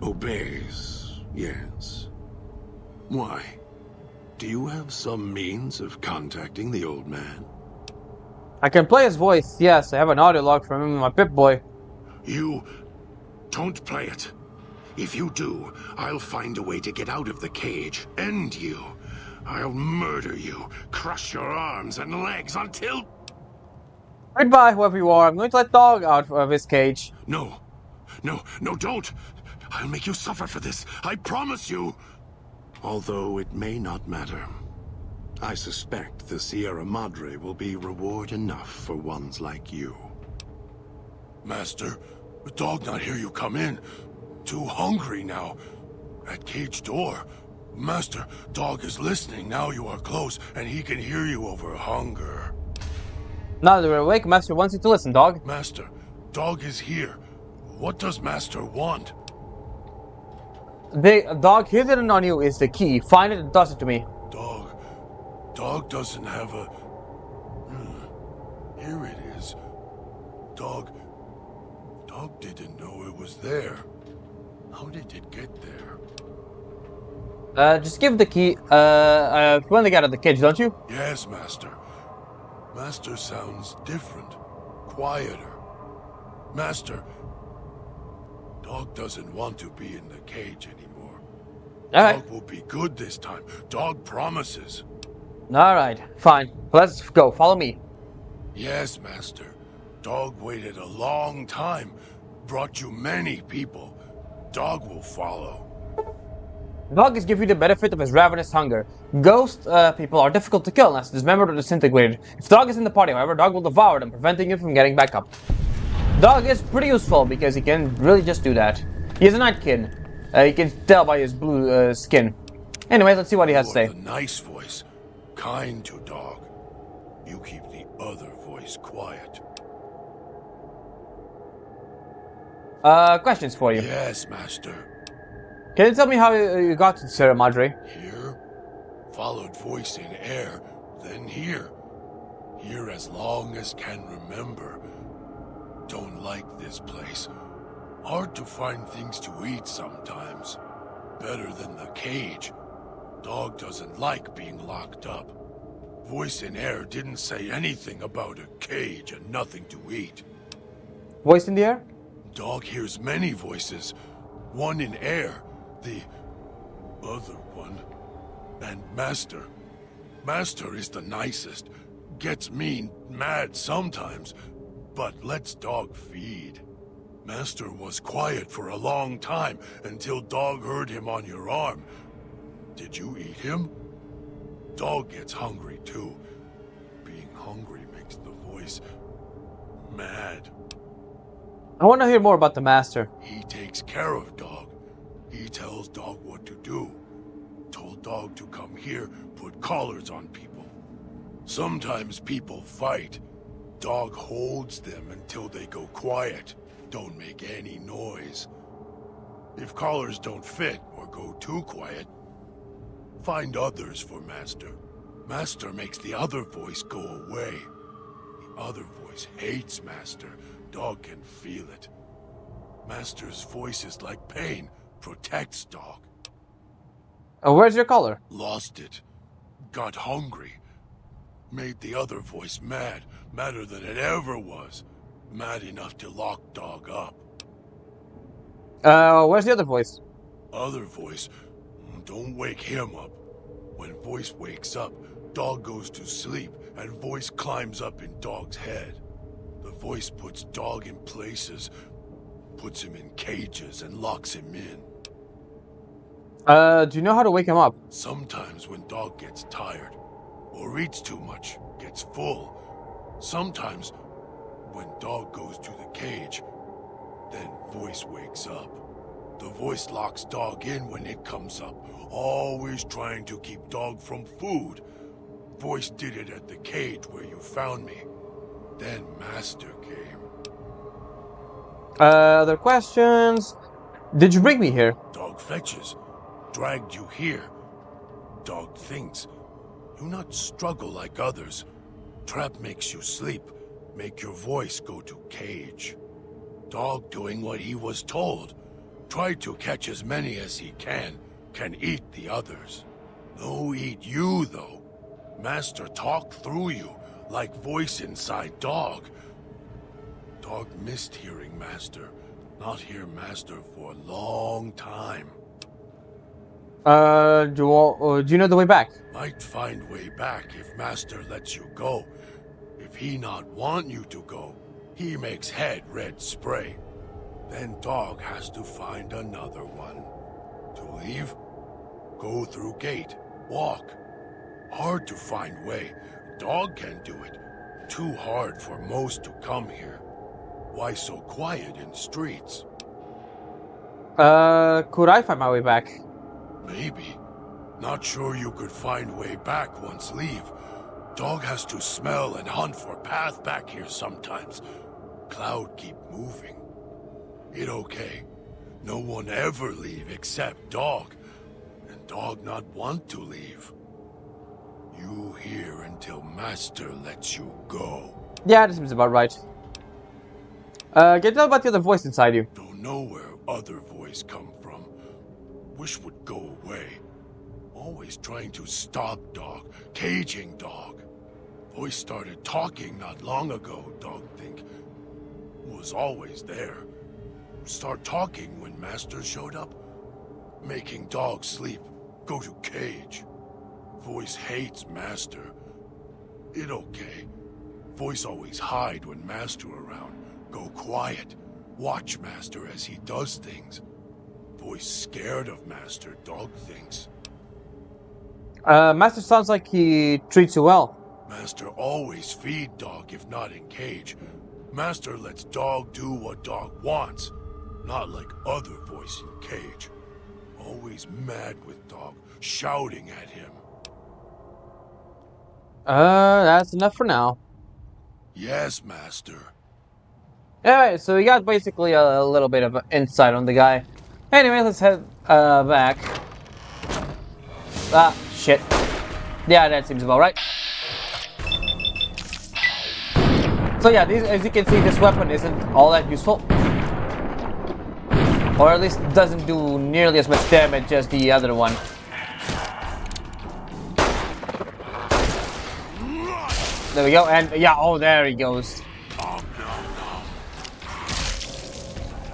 obeys, yes. Why? Do you have some means of contacting the old man? I can play his voice, yes. I have an audio log from him and my Pip-Boy. You don't play it. If you do, I'll find a way to get out of the cage, end you. I'll murder you, crush your arms and legs until... Goodbye, whoever you are. I'm going to let Dog out of his cage. No, don't. I'll make you suffer for this. I promise you. Although it may not matter. I suspect the Sierra Madre will be reward enough for ones like you. Master, the Dog not hear you come in. Too hungry now. At cage door. Master, Dog is listening. Now you are close, and he can hear you over hunger. Now that we're awake, Master wants you to listen, Dog. Master, Dog is here. What does Master want? The Dog hidden on you is the key. Find it and toss it to me. Dog doesn't have a... Here it is. Dog didn't know it was there. How did it get there? Just give the key. You want to get out of the cage, don't you? Yes, Master. Master sounds different. Quieter. Master, Dog doesn't want to be in the cage anymore. Alright. Dog will be good this time. Dog promises. Alright, fine. Let's go. Follow me. Yes, Master. Dog waited a long time. Brought you many people. Dog will follow. Dog is give you the benefit of his ravenous hunger. Ghost people are difficult to kill unless dismembered or disintegrated. If Dog is in the party, however, Dog will devour them, preventing you from getting back up. Dog is pretty useful because he can really just do that. He is a nightkin. You can tell by his blue skin. Anyways, let's see what he has to say. The nice voice, kind to Dog. You keep the other voice quiet. Questions for you. Yes, Master. Can you tell me how you got to Sierra Madre? Here, followed voice in air, then here. Here as long as can remember. Don't like this place. Hard to find things to eat sometimes. Better than the cage. Dog doesn't like being locked up. Voice in air didn't say anything about a cage and nothing to eat. Voice in the air? Dog hears many voices. One in air, the other one. And Master. Master is the nicest. Gets mean, mad sometimes, but lets Dog feed. Master was quiet for a long time until Dog heard him on your arm. Did you eat him? Dog gets hungry too. Being hungry makes the voice mad. I want to hear more about the Master. He takes care of Dog. He tells Dog what to do. Told Dog to come here, put collars on people. Sometimes people fight. Dog holds them until they go quiet. Don't make any noise. If collars don't fit or go too quiet, find others for Master. Master makes the other voice go away. The other voice hates Master. Dog can feel it. Master's voice is like pain. Protects Dog. Where's your collar? Lost it. Got hungry. Made the other voice mad. Madder than it ever was. Mad enough to lock Dog up. Where's the other voice? Other voice. Don't wake him up. When voice wakes up, Dog goes to sleep, and voice climbs up in Dog's head. The voice puts Dog in places, puts him in cages, and locks him in. Do you know how to wake him up? Sometimes when Dog gets tired, or eats too much, gets full. Sometimes when Dog goes to the cage, then voice wakes up. The voice locks Dog in when it comes up, always trying to keep Dog from food. Voice did it at the cage where you found me. Then Master came. Other questions? Did you bring me here? Dog fetches. Dragged you here. Dog thinks. You not struggle like others. Trap makes you sleep. Make your voice go to cage. Dog doing what he was told. Try to catch as many as he can. Can eat the others. No eat you, though. Master talk through you, like voice inside Dog. Dog missed hearing Master. Not hear Master for a long time. Do you know the way back? Might find way back if Master lets you go. If he not want you to go, he makes head red spray. Then Dog has to find another one. To leave? Go through gate. Walk. Hard to find way. Dog can do it. Too hard for most to come here. Why so quiet in streets? Could I find my way back? Maybe. Not sure you could find way back once leave. Dog has to smell and hunt for path back here sometimes. Cloud keep moving. It okay. No one ever leave except Dog. And Dog not want to leave. You here until Master lets you go. Yeah, that seems about right. Can you tell about the other voice inside you? Don't know where other voice come from. Wish would go away. Always trying to stop dog, caging dog. Voice started talking not long ago, dog think. Was always there. Start talking when Master showed up. Making dog sleep, go to cage. Voice hates Master. It okay. Voice always hide when Master around. Go quiet. Watch Master as he does things. Voice scared of Master, dog thinks. Master sounds like he treats you well. Master always feed dog if not in cage. Master lets dog do what dog wants. Not like other voice in cage. Always mad with dog, shouting at him. That's enough for now. Yes, Master. Alright, so we got basically a little bit of insight on the guy. Anyway, let's head back. Ah, shit. Yeah, that seems about right. So yeah, as you can see, this weapon isn't all that useful. Or at least doesn't do nearly as much damage as the other one. There we go, and yeah, oh, there he goes.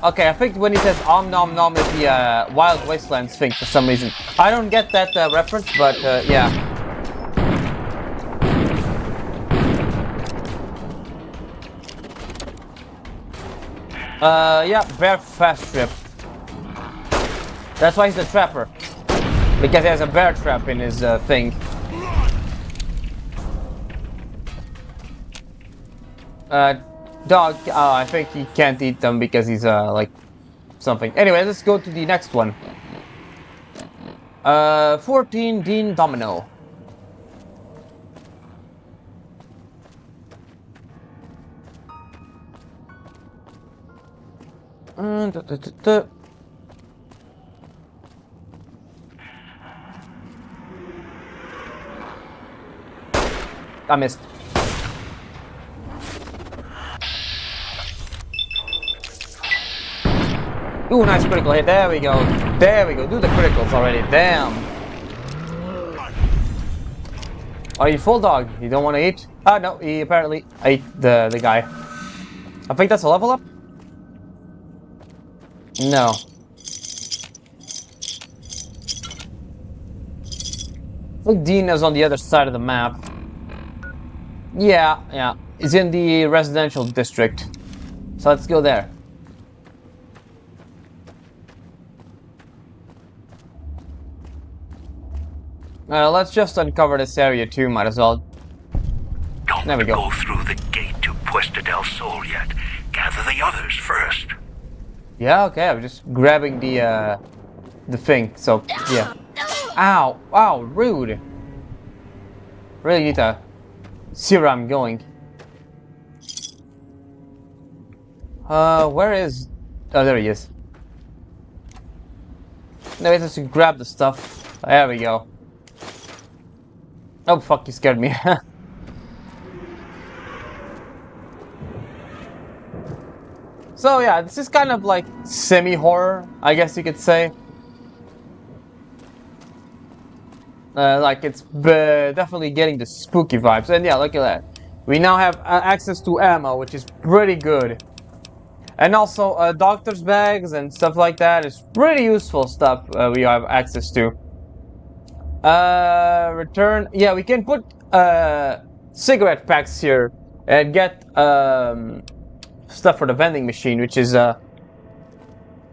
Okay, I think when he says Om Nom Nom is the Wild Wastelands thing for some reason. I don't get that reference, but yeah. Yeah, bear fast trip. That's why he's a trapper. Because he has a bear trap in his thing. Dog, I think he can't eat them because he's like something. Anyway, let's go to the next one. 14 Dean Domino. I missed. Ooh, nice critical hit. There we go. There we go. Do the criticals already. Damn. Are you full, dog? You don't want to eat? Ah, no. He apparently ate the guy. I think that's a level up? No. I think Dean is on the other side of the map. Yeah. It's in the residential district. So let's go there. Let's just uncover this area too, might as well. There we Don't go. go through the gate to Puesta del Sol yet. Gather the others first. Yeah, okay, I'm just grabbing the thing, so, yeah. Ow, wow, rude. Really need to see where I'm going. Where is... Oh, there he is. No, it's just to grab the stuff. There we go. Oh, fuck, you scared me. So yeah, this is kind of like semi-horror, I guess you could say. Like it's definitely getting the spooky vibes, and yeah, look at that. We now have access to ammo, which is pretty good, and also doctor's bags and stuff like that is pretty useful stuff. We have access to. Return. Yeah, we can put cigarette packs here and get stuff for the vending machine, which is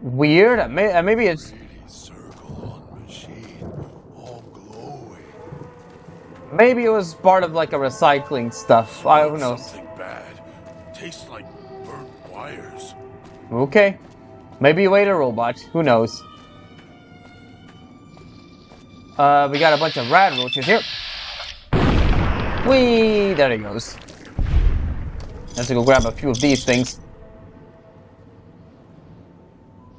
weird. Maybe it's. Circle on machine, all glowing. Maybe it was part of like a recycling stuff. Who knows? Something bad. Tastes like burnt wires. Okay. Maybe wait a robot. Who knows? We got a bunch of rat roaches here. Whee! There he goes. Let's go grab a few of these things.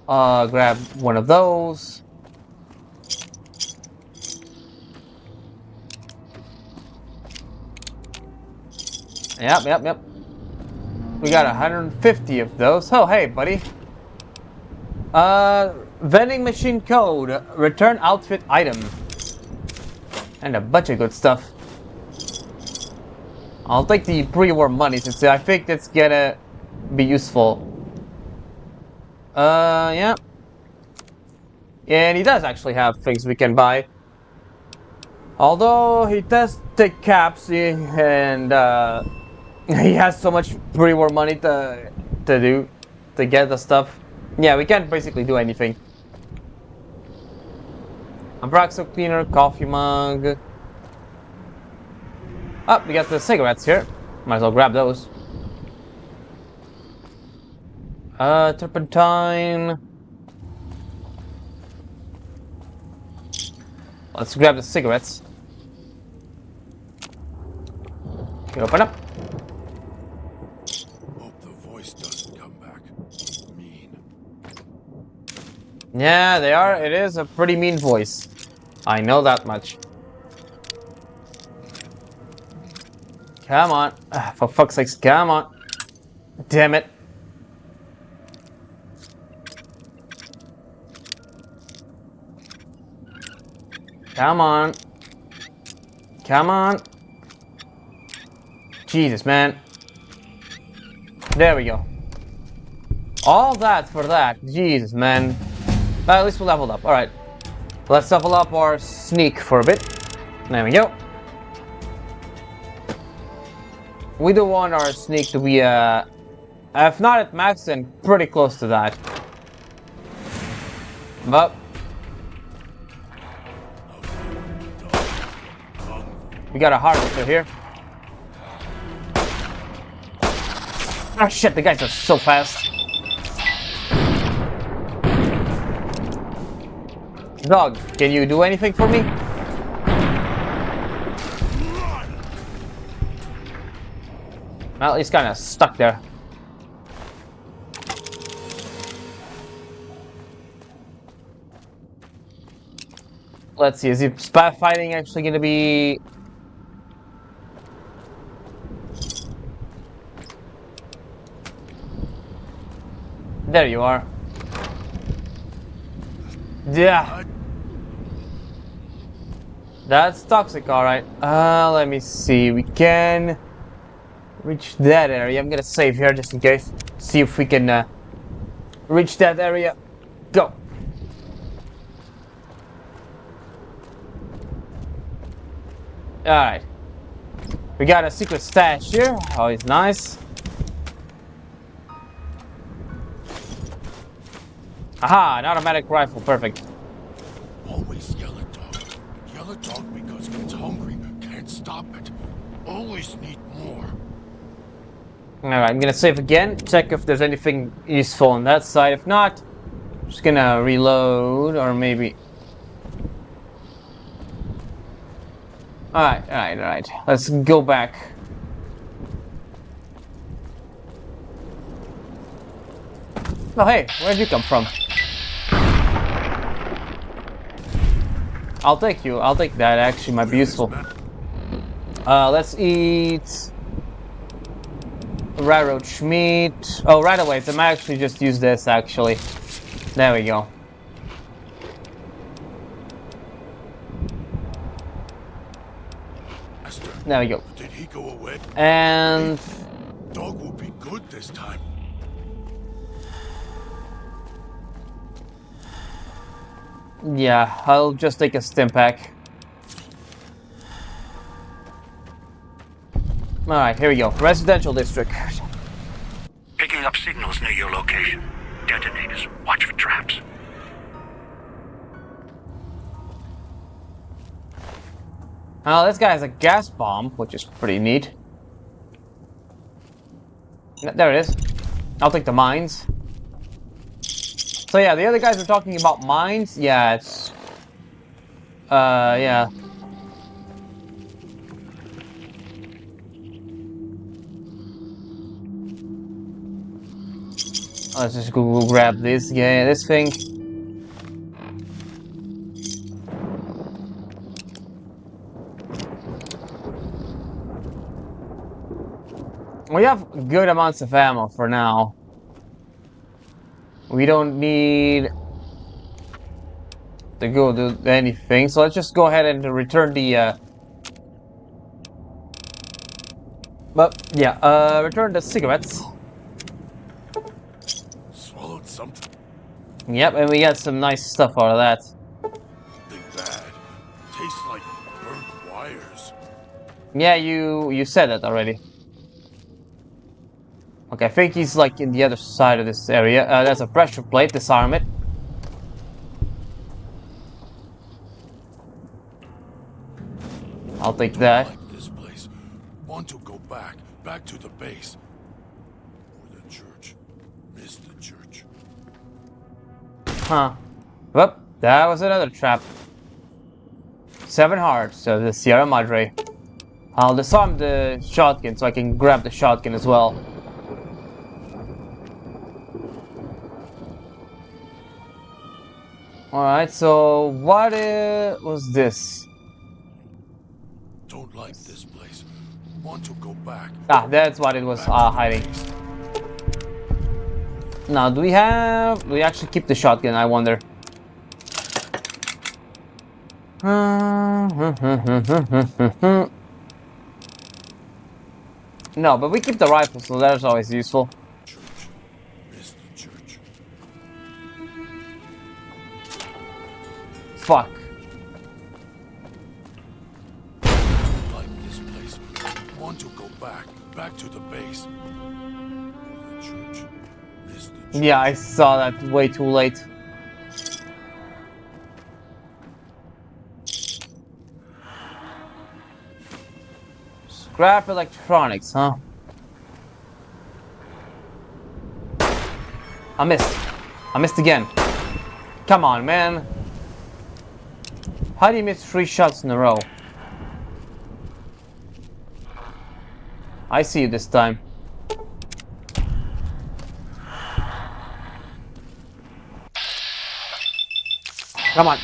Grab one of those. Yep. We got 150 of those. Oh, hey, buddy. Vending machine code. Return outfit item. And a bunch of good stuff. I'll take the pre-war money since I think that's gonna be useful. Yeah. And he does actually have things we can buy. Although he does take caps and he has so much pre-war money to get the stuff. Yeah, we can't basically do anything. Abraxo cleaner, coffee mug. Oh, we got the cigarettes here. Might as well grab those. Turpentine. Let's grab the cigarettes. Okay, open up. Hope the voice doesn't come back. Mean. Yeah, they are. It is a pretty mean voice. I know that much. Come on. For fuck's sakes, come on. Damn it. Come on. Come on. Jesus, man. There we go. All that for that. Jesus, man. At least we leveled up. Alright. Let's level up our sneak for a bit. There we go. We do want our sneak to be, if not at max, then pretty close to that. But we got a harvester here. Oh shit, the guys are so fast. Dog, can you do anything for me? Well, he's kind of stuck there. Let's see, is the spy fighting actually going to be... There you are. Yeah. That's toxic, alright. Let me see. We can reach that area. I'm gonna save here just in case. See if we can reach that area. Go. Alright. We got a secret stash here. Always nice. Aha, an automatic rifle. Perfect. Always yell at dog. Yell at dog because it's hungry. Can't stop it. Always need more. Alright, I'm gonna save again. Check if there's anything useful on that side. If not, I'm just gonna reload or maybe... Alright. Let's go back. Oh hey, where'd you come from? I'll take you. I'll take that. Actually, might be useful. Let's eat railroad meat. Oh, right away. I might actually just use this. Actually, there we go. There we go. Did he go away? And Dog will be good this time. yeah, I'll just take a stim pack. Alright, here we go. Residential district. Picking up signals near your location. Detonators. Watch for traps. Oh, this guy has a gas bomb, which is pretty neat. There it is. I'll take the mines. So yeah, the other guys are talking about mines. Yeah, it's... yeah. Let's just go grab this guy, this thing. We have good amounts of ammo for now. We don't need to go do anything, so let's just go ahead and return the return the cigarettes. Swallowed something Yep, and we got some nice stuff out of that. bad. Tastes like burnt wires. Yeah, you said that already. Okay, I think he's like in the other side of this area. There's a pressure plate, disarm it. I'll take Don't that. like this place. Want to go back to the base. Or the church. Miss the church. Huh. Well, that was another trap. 7 hearts of the Sierra Madre. I'll disarm the shotgun so I can grab the shotgun as well. Alright, so what was this? Don't like this place. Want to go back. Ah, that's what it was hiding. Now, do we actually keep the shotgun, I wonder? No, but we keep the rifle, so that's always useful. Church. Miss the church. Fuck. Don't like this place. Want to go back to the base. Or the church. Miss the church. Yeah, I saw that way too late. Scrap electronics, huh? I missed. I missed again. Come on, man. How do you miss 3 shots in a row? I see you this time. Come on.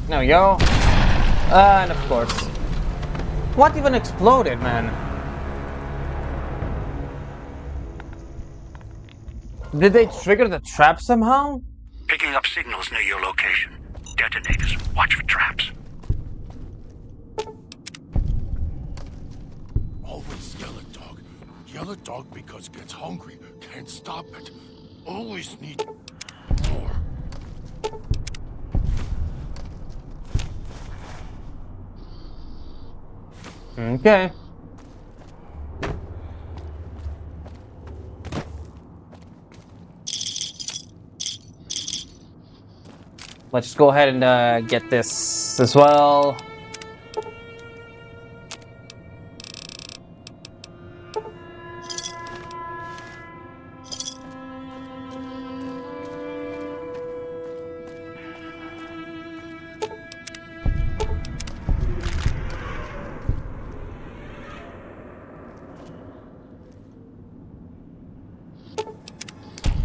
There we go. And of course. What even exploded, man? Did they trigger the trap somehow? Picking up signals near your location. Detonators. Watch for traps. Always yellow dog. Yellow dog because gets hungry. Can't stop it. Always need more. Okay. Let's go ahead and get this as well.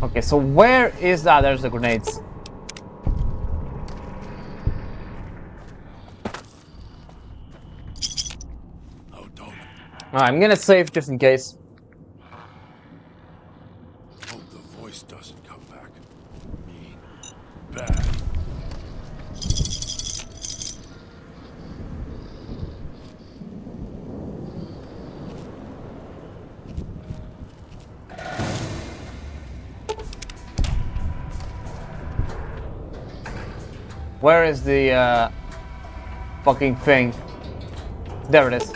Okay, so where is that? There's the grenades. Oh, don't. I'm gonna save just in case. Hope the voice doesn't come back. Mean. Bad. Where is the fucking thing? There it is.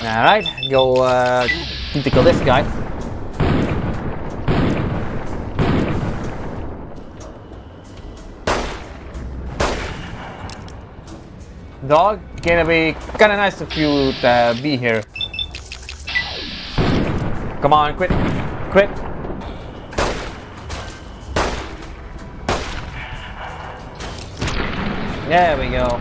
Alright, go tickle this guy. Dog, gonna be kinda nice if you would be here. Come on, quit. Quit. There we go.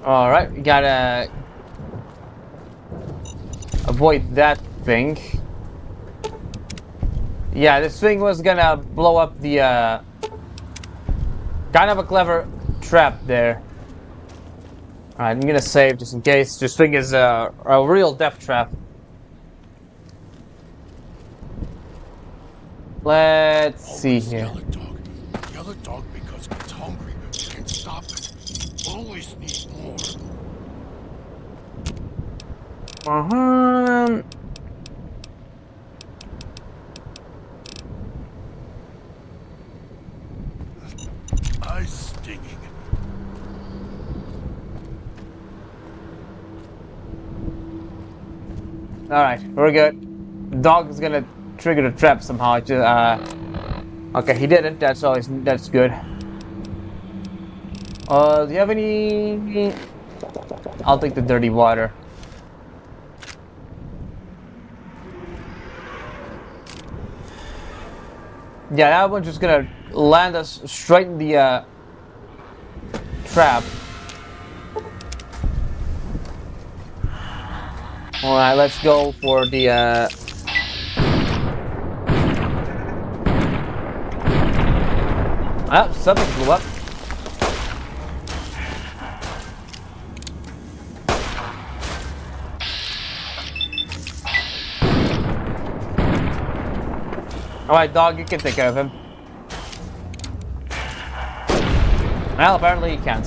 Alright, we gotta avoid that thing. Yeah, this thing was gonna blow up the, kind of a clever trap there. Alright, I'm gonna save just in case. This thing is a real death trap. Let's see Always here. yell at dog. Yell at dog because it's hungry. You can stop it. Always need more. Eyes stinging. Alright, we're good. Dog is gonna trigger the trap somehow. Okay, he didn't. That's always that's good. Do you have any? I'll take the dirty water. Yeah, that one's just gonna land us straight in the trap. Alright, let's go for the something blew up. Alright, dog, you can take care of him. Well, apparently you can't.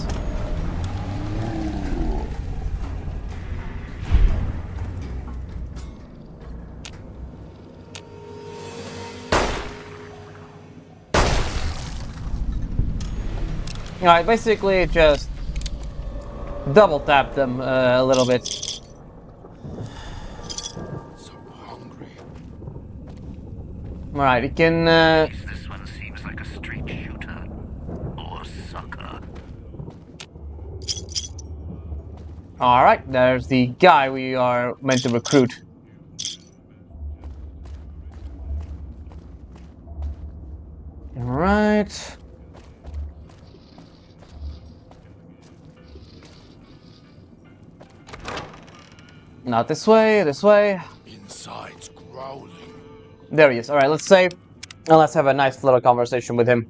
Alright, basically just double tap them a little bit. So hungry. Alright, you can This one seems like a straight shooter. Or sucker. Alright, there's the guy we are meant to recruit. Alright. Not this way, this way. Inside's growling. There he is. Alright, let's save. And let's have a nice little conversation with him.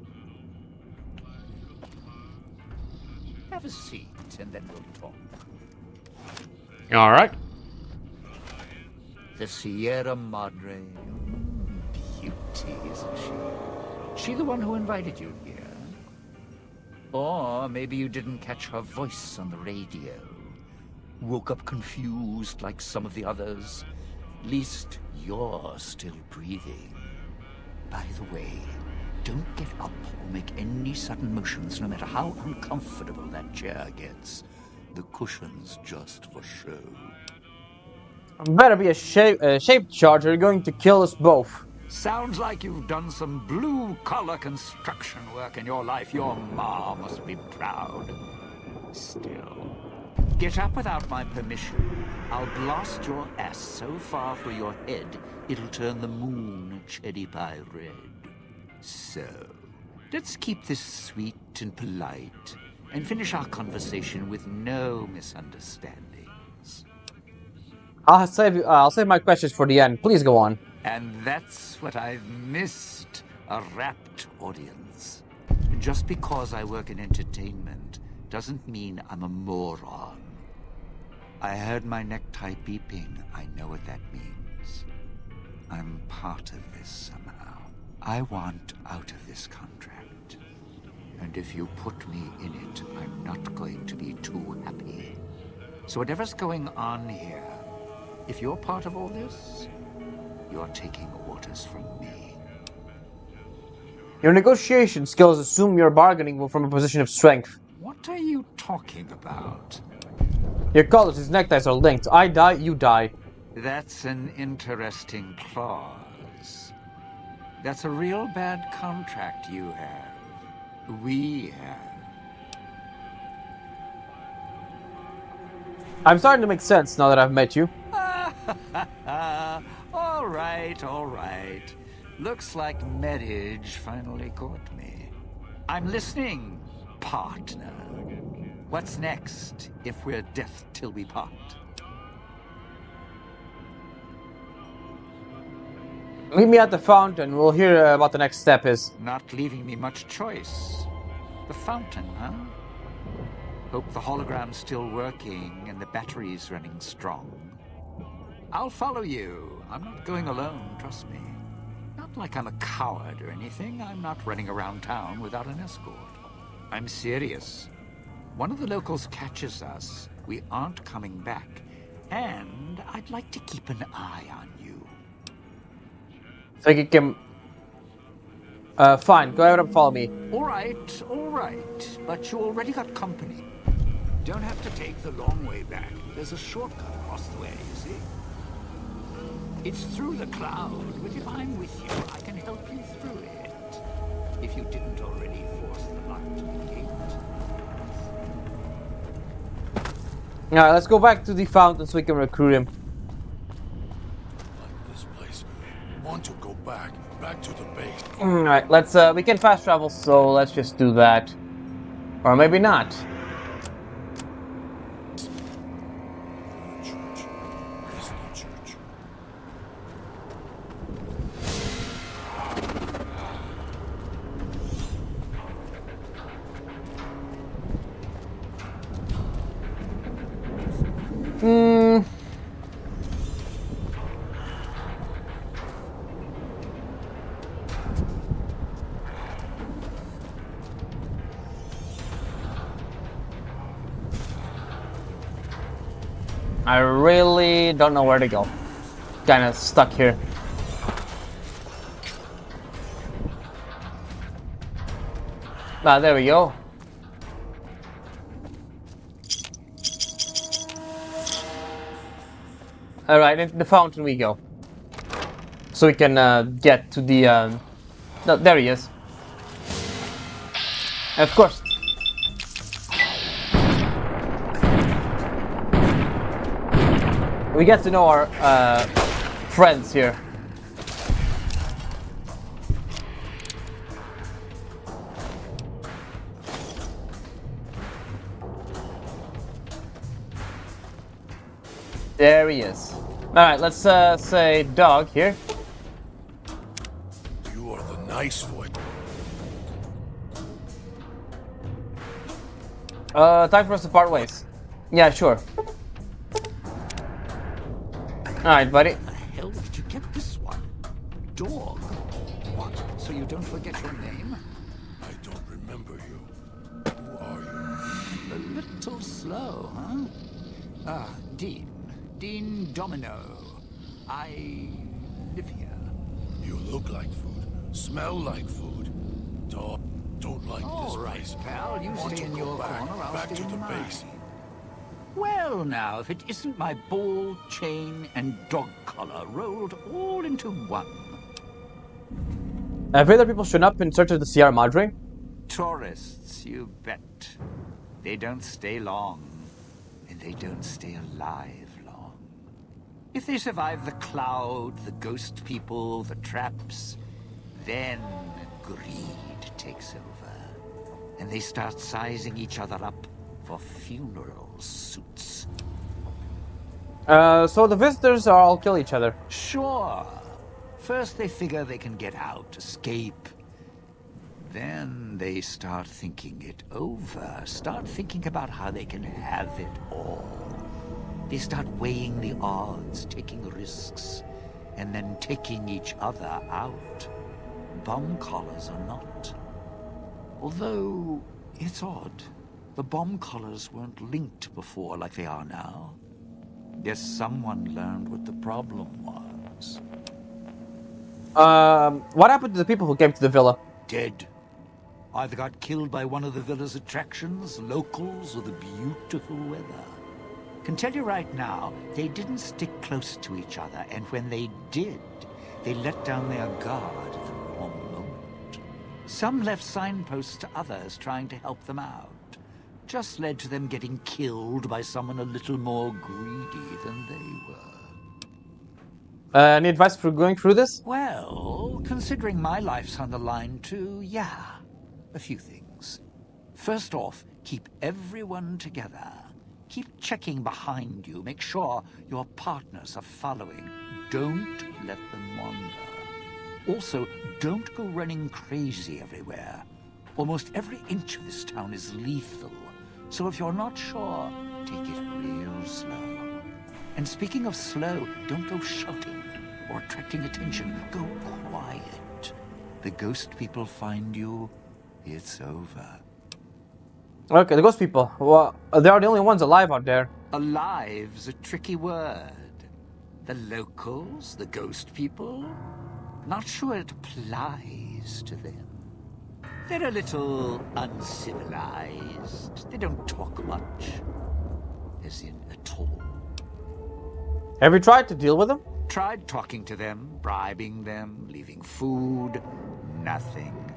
Have a seat, and then we'll talk. Alright. The Sierra Madre. Beauty, isn't she? She the one who invited you here? Or maybe you didn't catch her voice on the radio. Woke up confused like some of the others. Least you're still breathing. By the way, don't get up or make any sudden motions, no matter how uncomfortable that chair gets. The cushion's just for show. Better be a shape charger. You're going to kill us both. Sounds like you've done some blue-collar construction work in your life. Your ma must be proud. Still, get up without my permission. I'll blast your ass so far through your head, it'll turn the moon cherry pie red. So, let's keep this sweet and polite, and finish our conversation with no misunderstandings. I'll save my questions for the end. Please go on. And that's what I've missed, a rapt audience. Just because I work in entertainment doesn't mean I'm a moron. I heard my necktie beeping. I know what that means. I'm part of this somehow. I want out of this contract. And if you put me in it, I'm not going to be too happy. So whatever's going on here, if you're part of all this, you're taking orders from me. Your negotiation skills assume you're bargaining from a position of strength. What are you talking about? Your collars, these neckties are linked. I die, you die. That's an interesting clause. That's a real bad contract you have. We have. I'm starting to make sense now that I've met you. All right. Looks like marriage finally caught me. I'm listening, partner. What's next, if we're death till we part? Meet me at the fountain. We'll hear what the next step is. Not leaving me much choice. The fountain, huh? Hope the hologram's still working and the battery's running strong. I'll follow you. I'm not going alone, trust me. Not like I'm a coward or anything. I'm not running around town without an escort. I'm serious. One of the locals catches us, we aren't coming back. And I'd like to keep an eye on you. Think you can... fine. Go ahead and follow me. All right. But you already got company. Don't have to take the long way back. There's a shortcut across the way, you see? It's through the cloud, but if I'm with you, I can help you through it. If you didn't already force the lock to the gate. Alright, let's go back to the fountain so we can recruit him. Like this place. Want to go back to the base. Alright, let's we can fast travel, so let's just do that. Or maybe not. Church. Is the church. I really don't know where to go. Kinda stuck here. Ah, there we go. Alright, into the fountain we go. So we can get to the... No, there he is. Of course. We get to know our friends here. There he is. Alright, let's say dog here. You are the nice one. Time for us to part ways. Yeah, sure. Alright, buddy. How the hell did you get this one? Dog? What? So you don't forget your name? I don't remember you. Who are you? A little slow, huh? Ah, Dean. Dean Domino. I live here. You look like food. Smell like food. Don't like this All right, place. pal. You Want stay to in go your back, corner. I'll back stay to the in mine. base. Well, now, if it isn't my ball, chain, and dog collar rolled all into one. Have other people shown up in search of the Sierra Madre? Tourists, you bet. They don't stay long, and they don't stay alive long. If they survive the cloud, the ghost people, the traps, then greed takes over, and they start sizing each other up for funeral suits. So the visitors all kill each other. Sure. First they figure they can get out, escape. Then they start thinking it over, start thinking about how they can have it all. They start weighing the odds, taking risks, and then taking each other out. Bomb collars are not. Although, it's odd. The bomb collars weren't linked before like they are now. Guess someone learned what the problem was. What happened to the people who came to the villa? Dead. Either got killed by one of the villa's attractions, locals, or the beautiful weather. Can tell you right now, they didn't stick close to each other, and when they did, they let down their guard at the wrong moment. Some left signposts to others trying to help them out. Just led to them getting killed by someone a little more greedy than they were. Any advice for going through this? Well, considering my life's on the line too, yeah. A few things. First off, Keep everyone together. Keep checking behind you. Make sure your partners are following. Don't let them wander. Also, don't go running crazy everywhere. Almost every inch of this town is lethal. So if you're not sure, take it real slow. And speaking of slow, don't go shouting or attracting attention. Go quiet. The ghost people find you, it's over. Okay, the ghost people. Well, they are the only ones alive out there. Alive's a tricky word. The locals, the ghost people, not sure it applies to them. They're a little uncivilized. They don't talk much. As in, at all. Have you tried to deal with them? Tried talking to them, bribing them, leaving food. Nothing.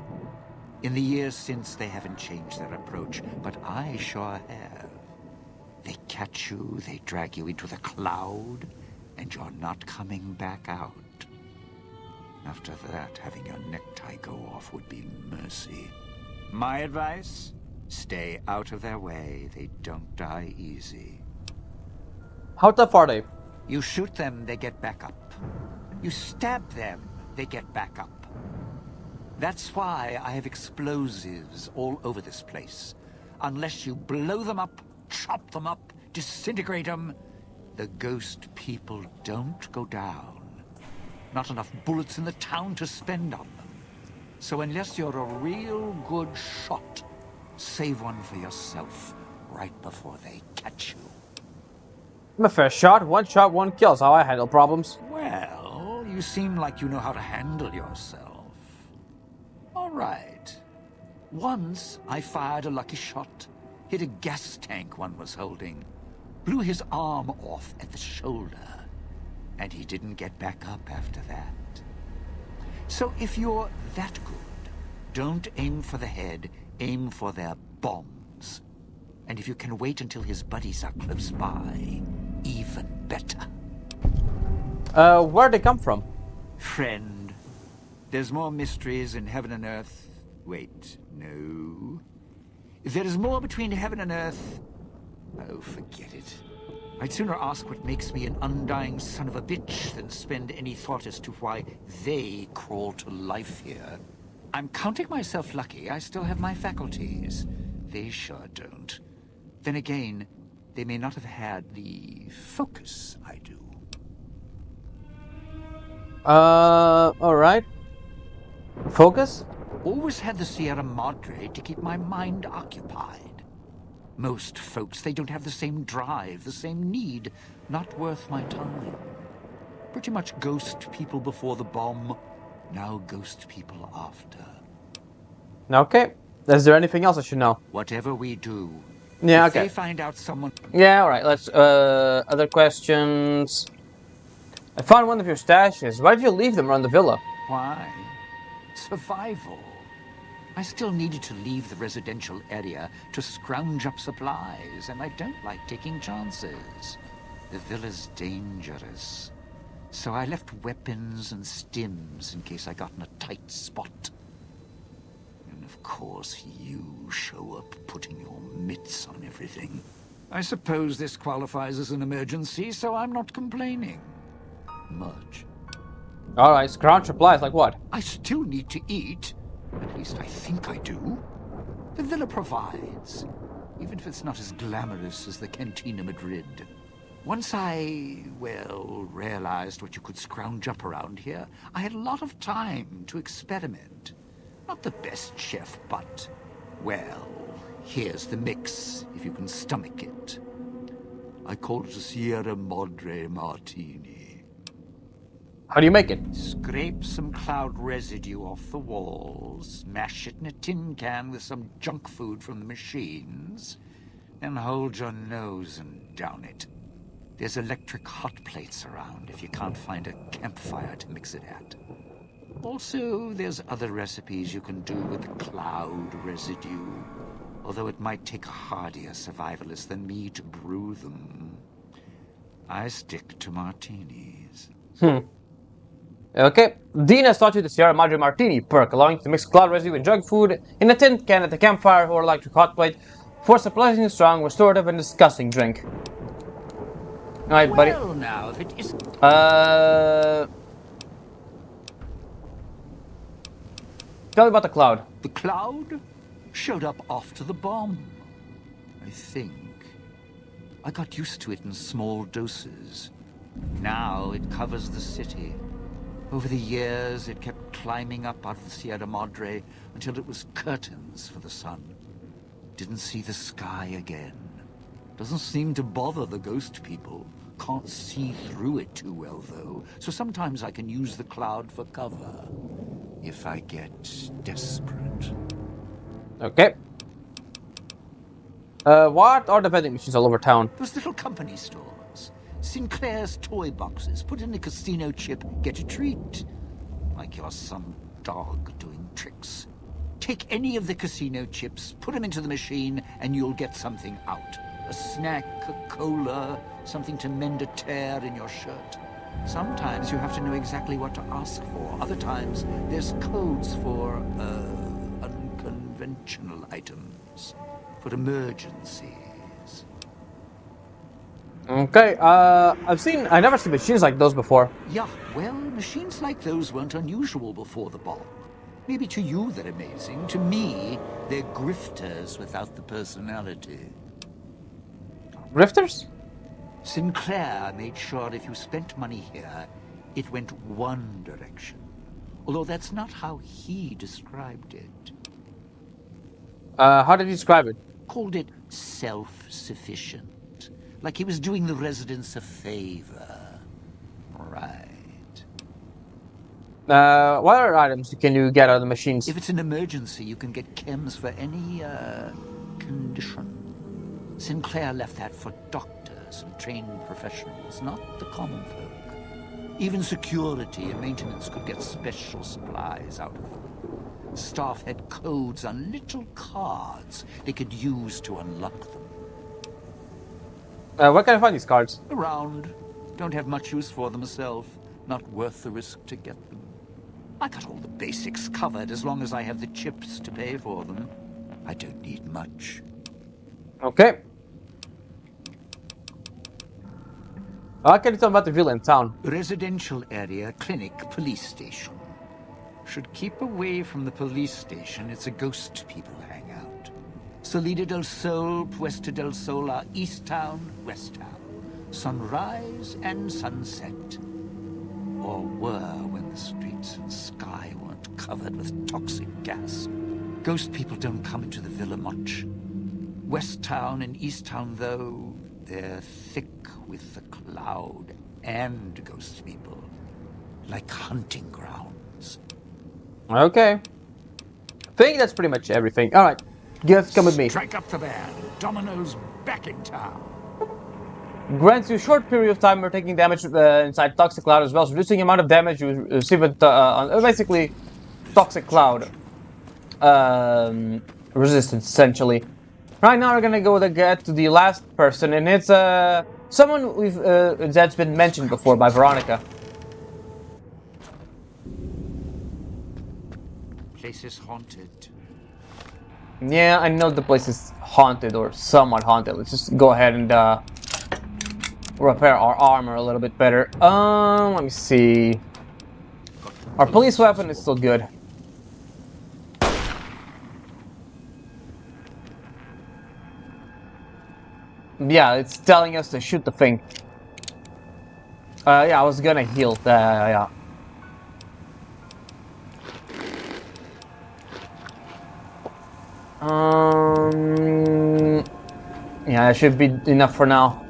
In the years since, they haven't changed their approach, but I sure have. They catch you, they drag you into the cloud, and you're not coming back out. After that, having your necktie go off would be mercy. My advice? Stay out of their way. They don't die easy. How tough are they? You shoot them, they get back up. You stab them, they get back up. That's why I have explosives all over this place. Unless you blow them up, chop them up, disintegrate them, the ghost people don't go down. Not enough bullets in the town to spend on them. So unless you're a real good shot, save one for yourself right before they catch you. I'm a fair shot, one kill, is how I handle problems. Well, you seem like you know how to handle yourself. All right. Once I fired a lucky shot, hit a gas tank one was holding, blew his arm off at the shoulder, and he didn't get back up after that. So if you're that good, don't aim for the head, aim for their bombs. And if you can wait until his buddies are close by, even better. Where'd they come from? Friend, there's more mysteries in heaven and earth. Wait, no. There is more between heaven and earth. Oh, forget it. I'd sooner ask what makes me an undying son of a bitch than spend any thought as to why they crawl to life here. I'm counting myself lucky I still have my faculties. They sure don't. Then again, they may not have had the focus I do. Alright. Focus? Always had the Sierra Madre to keep my mind occupied. Most folks, they don't have the same drive, the same need. Not worth my time. Pretty much ghost people before the bomb, now ghost people after. Okay. Is there anything else I should know? Whatever we do, Yeah, if okay. they find out someone... Yeah, alright, let's, other questions. I found one of your stashes. Why did you leave them around the villa? Why? Survival. I still needed to leave the residential area to scrounge up supplies, and I don't like taking chances. The villa's dangerous. So I left weapons and stims in case I got in a tight spot. And of course, you show up putting your mitts on everything. I suppose this qualifies as an emergency, so I'm not complaining. Much. Alright, scrounge supplies, like what? I still need to eat. At least I think I do. The villa provides, even if it's not as glamorous as the Cantina Madrid. Once I, well, realized what you could scrounge up around here, I had a lot of time to experiment. Not the best chef, but, well, here's the mix, if you can stomach it. I call it a Sierra Madre Martini. How do you make it? Scrape some cloud residue off the walls, mash it in a tin can with some junk food from the machines, then hold your nose and down it. There's electric hot plates around if you can't find a campfire to mix it at. Also, there's other recipes you can do with the cloud residue, although it might take a hardier survivalist than me to brew them. I stick to martinis. Okay. Dean has taught you the Sierra Madre Martini perk, allowing you to mix cloud residue and junk food in a tin can at the campfire or electric hot plate For surprisingly strong, restorative, and disgusting drink. Alright, buddy. Well, now, if it is... Tell me about the cloud. The cloud showed up after the bomb, I think. I got used to it in small doses. Now it covers the city. Over the years, it kept climbing up out of the Sierra Madre until it was curtains for the sun. Didn't see the sky again. Doesn't seem to bother the ghost people. Can't see through it too well, though, so sometimes I can use the cloud for cover. If I get desperate. Okay. What are the vending machines all over town? Those little company stores. Sinclair's toy boxes. Put in a casino chip, get a treat. Like you're some dog doing tricks. Take any of the casino chips, put them into the machine, and you'll get something out. A snack, a cola, something to mend a tear in your shirt. Sometimes you have to know exactly what to ask for. Other times, there's codes for, unconventional items. For emergencies. Okay, I never seen machines like those before. Yeah, well, machines like those weren't unusual before the bomb. Maybe to you they're amazing. To me, they're grifters without the personality. Grifters? Sinclair made sure if you spent money here, it went one direction. Although that's not how he described it. How did you describe it? Called it self-sufficient. Like he was doing the residents a favor. Right. What other items can you get out of the machines? If it's an emergency, you can get chems for any, condition. Sinclair left that for doctors and trained professionals, not the common folk. Even security and maintenance could get special supplies out of them. Staff had codes on little cards they could use to unlock them. Where can I find these cards? Around. Don't have much use for them myself. Not worth the risk to get them. I got all the basics covered as long as I have the chips to pay for them. I don't need much. Okay. What can you tell me about the villa in town? Residential area, clinic, police station. Should keep away from the police station. It's a ghost people hangout. Salida del Sol, Puesta del Sol are East Town, West Town. Sunrise and sunset. Or were when the streets and sky weren't covered with toxic gas. Ghost people don't come into the villa much. West Town and East Town, though, they're thick with the cloud and ghost people. Like hunting grounds. Okay. I think that's pretty much everything. Alright. Just come with me. Strike up the band. Domino's back in town. Grants you a short period of time or taking damage inside Toxic Cloud, as well as reducing the amount of damage you receive with basically Toxic Cloud resistance, essentially. Right now we're gonna go get to the last person, and it's someone that's been mentioned before by Veronica. Place is haunted. Yeah, I know the place is haunted or somewhat haunted. Let's just go ahead and repair our armor a little bit better. Let me see. Our police weapon is still good. Yeah, it's telling us to shoot the thing. Yeah, I was gonna heal. Yeah. Yeah, that should be enough for now.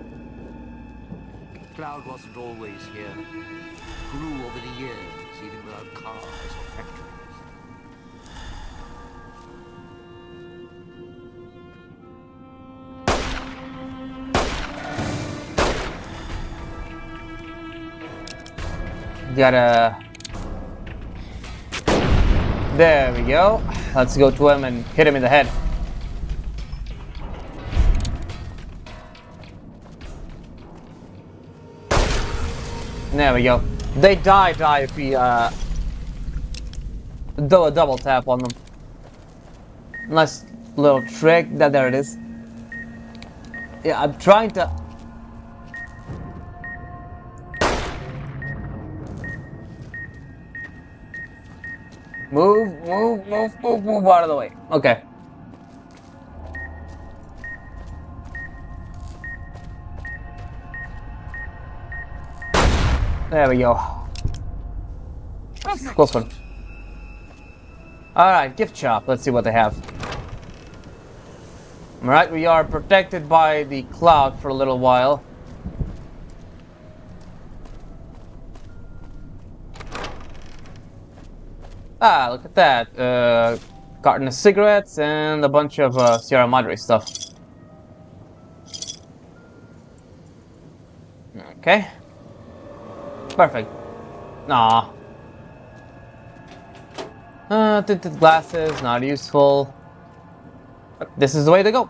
Cloud wasn't always here. Grew over the years, even without cars or factories. Gotta... There we go. Let's go to him and hit him in the head. There we go. They die if we do a double tap on them. Nice little trick. There it is. Yeah, I'm trying to... Move out of the way. Okay. There we go. Close one. Alright, gift shop. Let's see what they have. Alright, we are protected by the cloud for a little while. Ah, look at that. Carton of cigarettes and a bunch of Sierra Madre stuff. Okay. Perfect. Nah. Tinted glasses, not useful. But this is the way to go.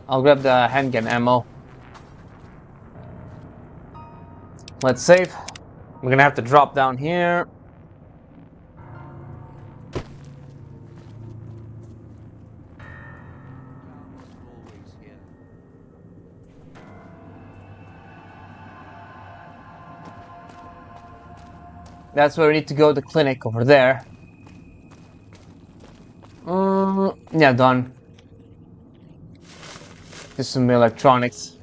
I'll grab the handgun ammo. Let's save. We're gonna have to drop down here. That's where we need to go, the clinic over there. Yeah, done. Just some electronics.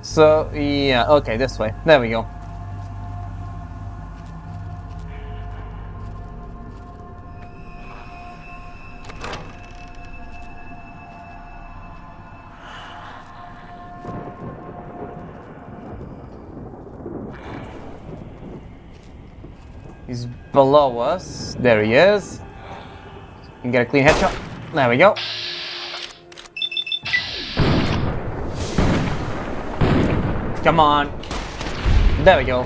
So, yeah, okay, this way. There we go. He's below us. There he is. You can get a clean headshot. There we go. Come on. There we go.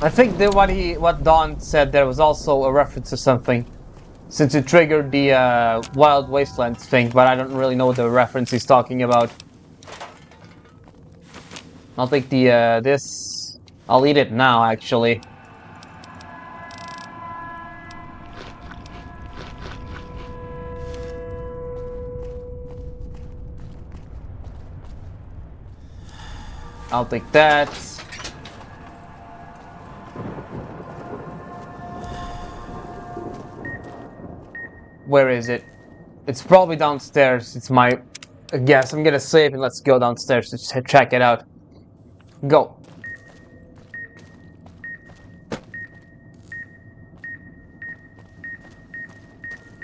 I think that what Don said there was also a reference to something, since it triggered the Wild Wastelands thing, but I don't really know what the reference he's talking about. I'll take the this. I'll eat it now, actually. I'll take that. Where is it? It's probably downstairs. It's my guess. I'm gonna save and let's go downstairs to check it out. Go.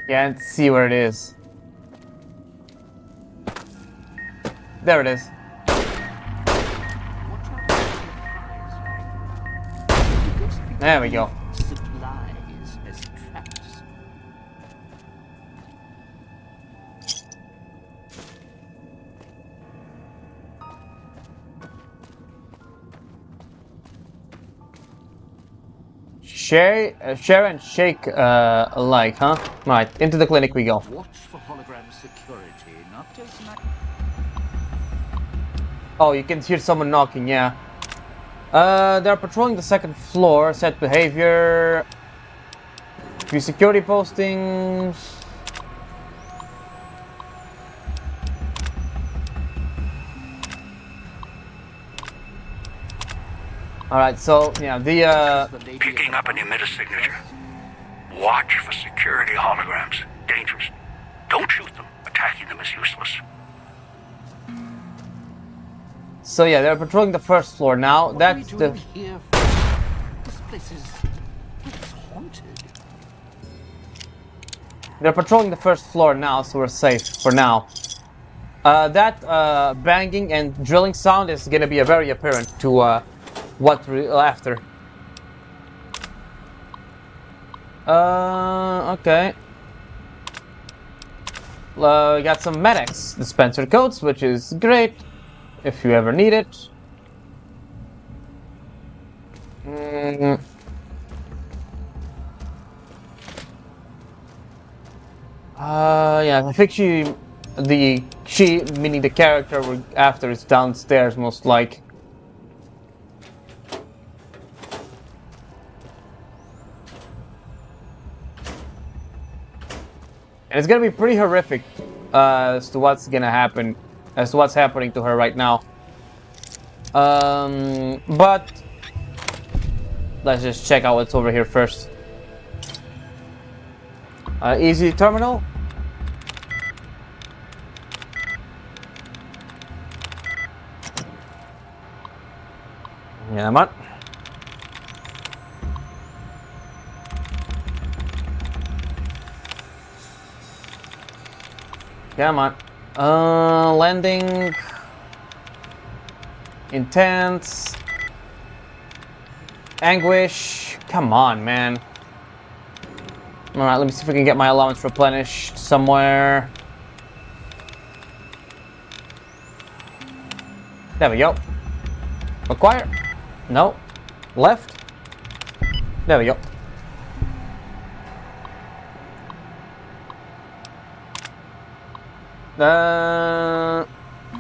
Can't see where it is. There it is. There we go. Supplies as traps. Share and shake alike, huh? Right, into the clinic we go. Watch for hologram security, not just my... Oh, you can hear someone knocking, yeah. They're patrolling the second floor. Set behavior. Few security postings. Alright, so, yeah, Picking up an emitter signature. Watch for security holograms. Dangerous. Don't shoot them. Attacking them is useless. So yeah, they're patrolling the first floor now. That's the... Here? This place is... it's haunted. They're patrolling the first floor now, so we're safe for now. That banging and drilling sound is gonna be very apparent to what we're after. Okay. We got some medics dispenser codes, which is great if you ever need it. Yeah, I think she, meaning the character we're after, is downstairs, most like. And it's gonna be pretty horrific as to what's gonna happen, as to what's happening to her right now. But let's just check out what's over here first. Easy terminal. Yeah, man. Come on. Landing. Intense. Anguish. Come on, man. Alright, let me see if we can get my allowance replenished somewhere. There we go. Acquire. No. Left. There we go.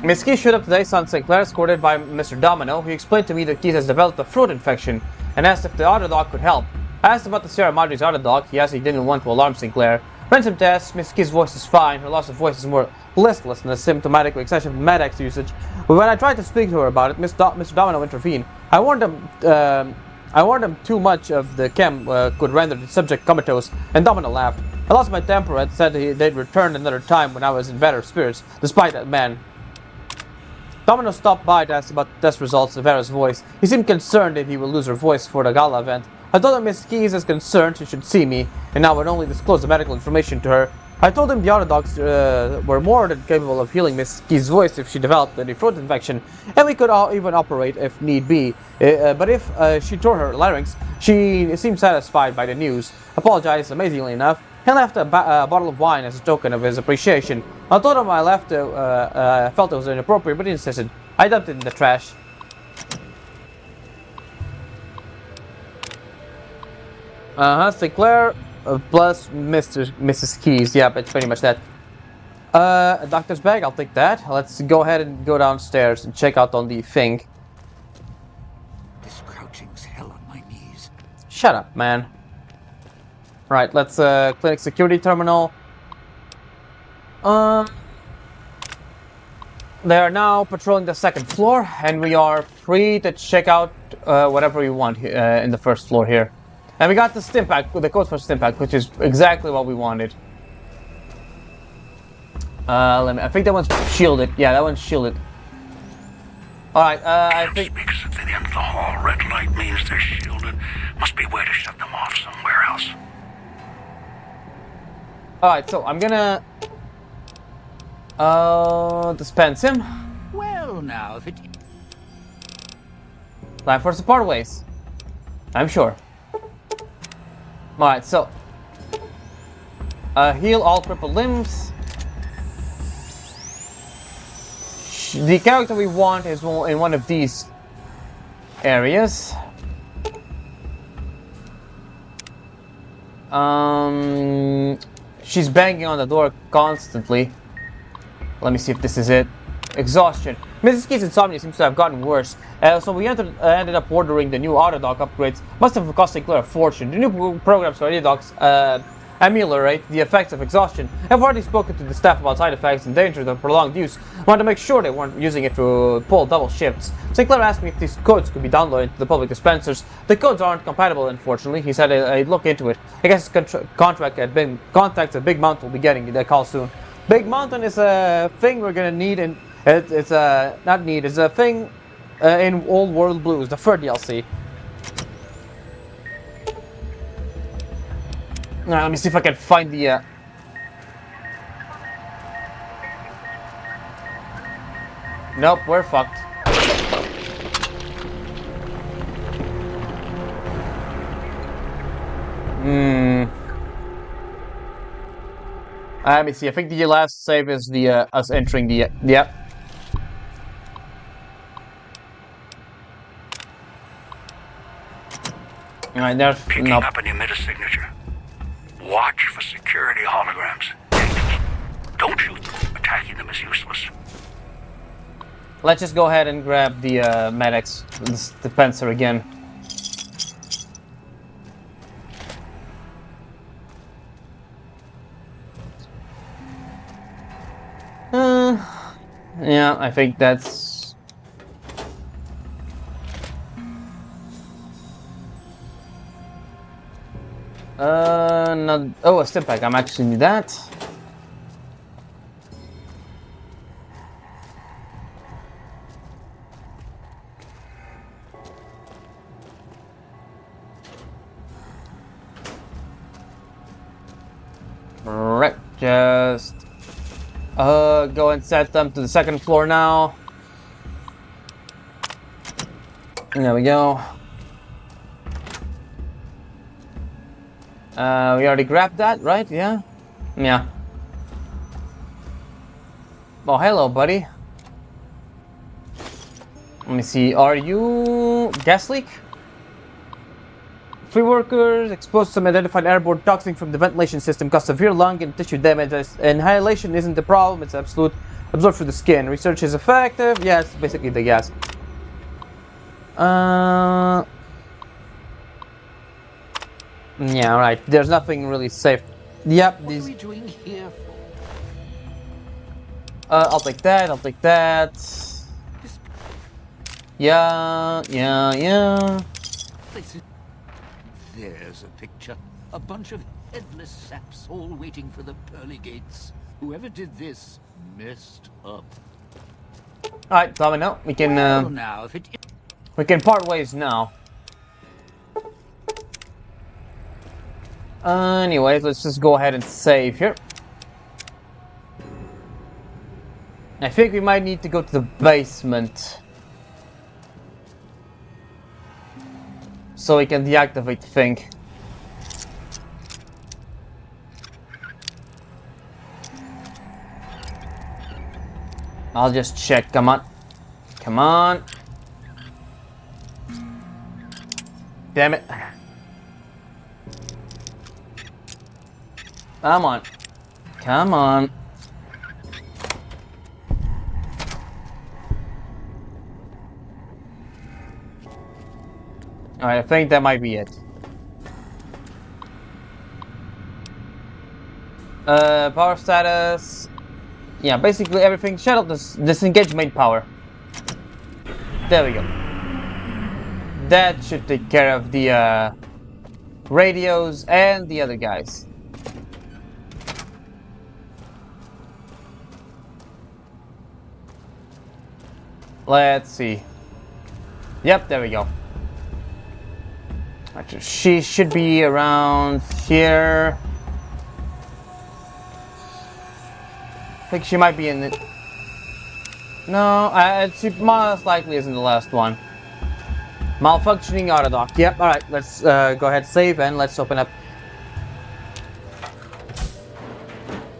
Miss Key showed up today, son Sinclair, escorted by Mr. Domino. He explained to me that Keith has developed a throat infection and asked if the auto dog could help. I asked about the Sierra Madre's auto dog. He asked he didn't want to alarm Sinclair. Ransom tests. Miss Key's voice is fine. Her loss of voice is more listless than a symptomatic of excessive Med-X usage. But when I tried to speak to her about it, Mr. Domino intervened. I warned him too much of the chem could render the subject comatose, and Domino laughed. I lost my temper and said they'd return another time when I was in better spirits, despite that man. Domino stopped by to ask about the test results of Vera's voice. He seemed concerned that he would lose her voice for the gala event. I told him Miss Keys is concerned she should see me, and I would only disclose the medical information to her. I told him the auto dogs were more than capable of healing Miss Keys' voice if she developed any throat infection, and we could even operate if need be. But if she tore her larynx, she seemed satisfied by the news, apologized amazingly enough, and left a bottle of wine as a token of his appreciation. I told him I felt it was inappropriate, but he insisted. I dumped it in the trash. Sinclair plus Mrs. Keys. Yeah, it's pretty much that. A doctor's bag, I'll take that. Let's go ahead and go downstairs and check out on the thing. This crouching's hell on my knees. Shut up, man. Right, let's clinic security terminal. They are now patrolling the second floor, and we are free to check out whatever we want in the first floor here. And we got the stim pack, the code for stim pack, which is exactly what we wanted. I think that one's shielded. Yeah, that one's shielded. Alright, I think... Speakers at the end of the hall. Red light means they're shielded. Must be a way to shut them off somewhere else. Alright, so I'm gonna... dispense him. Well, now, if it... Time for us to part ways. I'm sure. Alright, so... heal all crippled limbs. The character we want is in one of these areas. She's banging on the door constantly. Let me see if this is it. Exhaustion. Mrs. Key's insomnia seems to have gotten worse. So we ended up ordering the new Autodoc upgrades. Must have cost Sinclair a fortune. The new programs for Autodocs ameliorate the effects of exhaustion. I've already spoken to the staff about side effects and dangers of prolonged use. I wanted to make sure they weren't using it to pull double shifts. Sinclair asked me if these codes could be downloaded to the public dispensers. The codes aren't compatible, unfortunately. He said I'd look into it. I guess his contacts at Big Mountain will be getting that call soon. Big Mountain is a thing we're gonna need, and it's a thing in Old World Blues, the third DLC. Now, let me see if I can find the... Nope, we're fucked. Let me see, I think the last save is the us entering the... Yep. Alright, there's Picking nope. up an emitter signature. Watch for security holograms. Don't shoot them. Attacking them is useless. Let's just go ahead and grab the medics dispenser again. Yeah, I think that's... no... Oh, a step back. I'm actually need that. Right, just... go and set them to the second floor now. There we go. We already grabbed that, right? Yeah? Yeah. Oh, hello, buddy. Let me see. Are you... gas leak? Three workers exposed to some identified airborne toxin from the ventilation system caused severe lung and tissue damage. Inhalation isn't the problem, it's absolute absorbed through the skin. Research is effective. Yeah, it's basically the gas. Yeah, right. There's nothing really safe. Yep, What these... are we doing here for? I'll take that, I'll take that. Yeah. This is... There's a picture. A bunch of headless saps all waiting for the pearly gates. Whoever did this messed up. Alright, Tommy, no. We can, Well, now, if it... we can part ways now. Anyways, let's just go ahead and save here. I think we might need to go to the basement. So we can deactivate the thing. I'll just check, come on. Come on. Damn it. Come on. Come on. Alright, I think that might be it. Power status. Yeah, basically everything. Shut up, disengage main power. There we go. That should take care of the radios and the other guys. Let's see. Yep, there we go. Actually, she should be around here. I think she might be in the... No, she most likely isn't the last one. Malfunctioning autodock. Yep, alright, let's go ahead, save, and let's open up.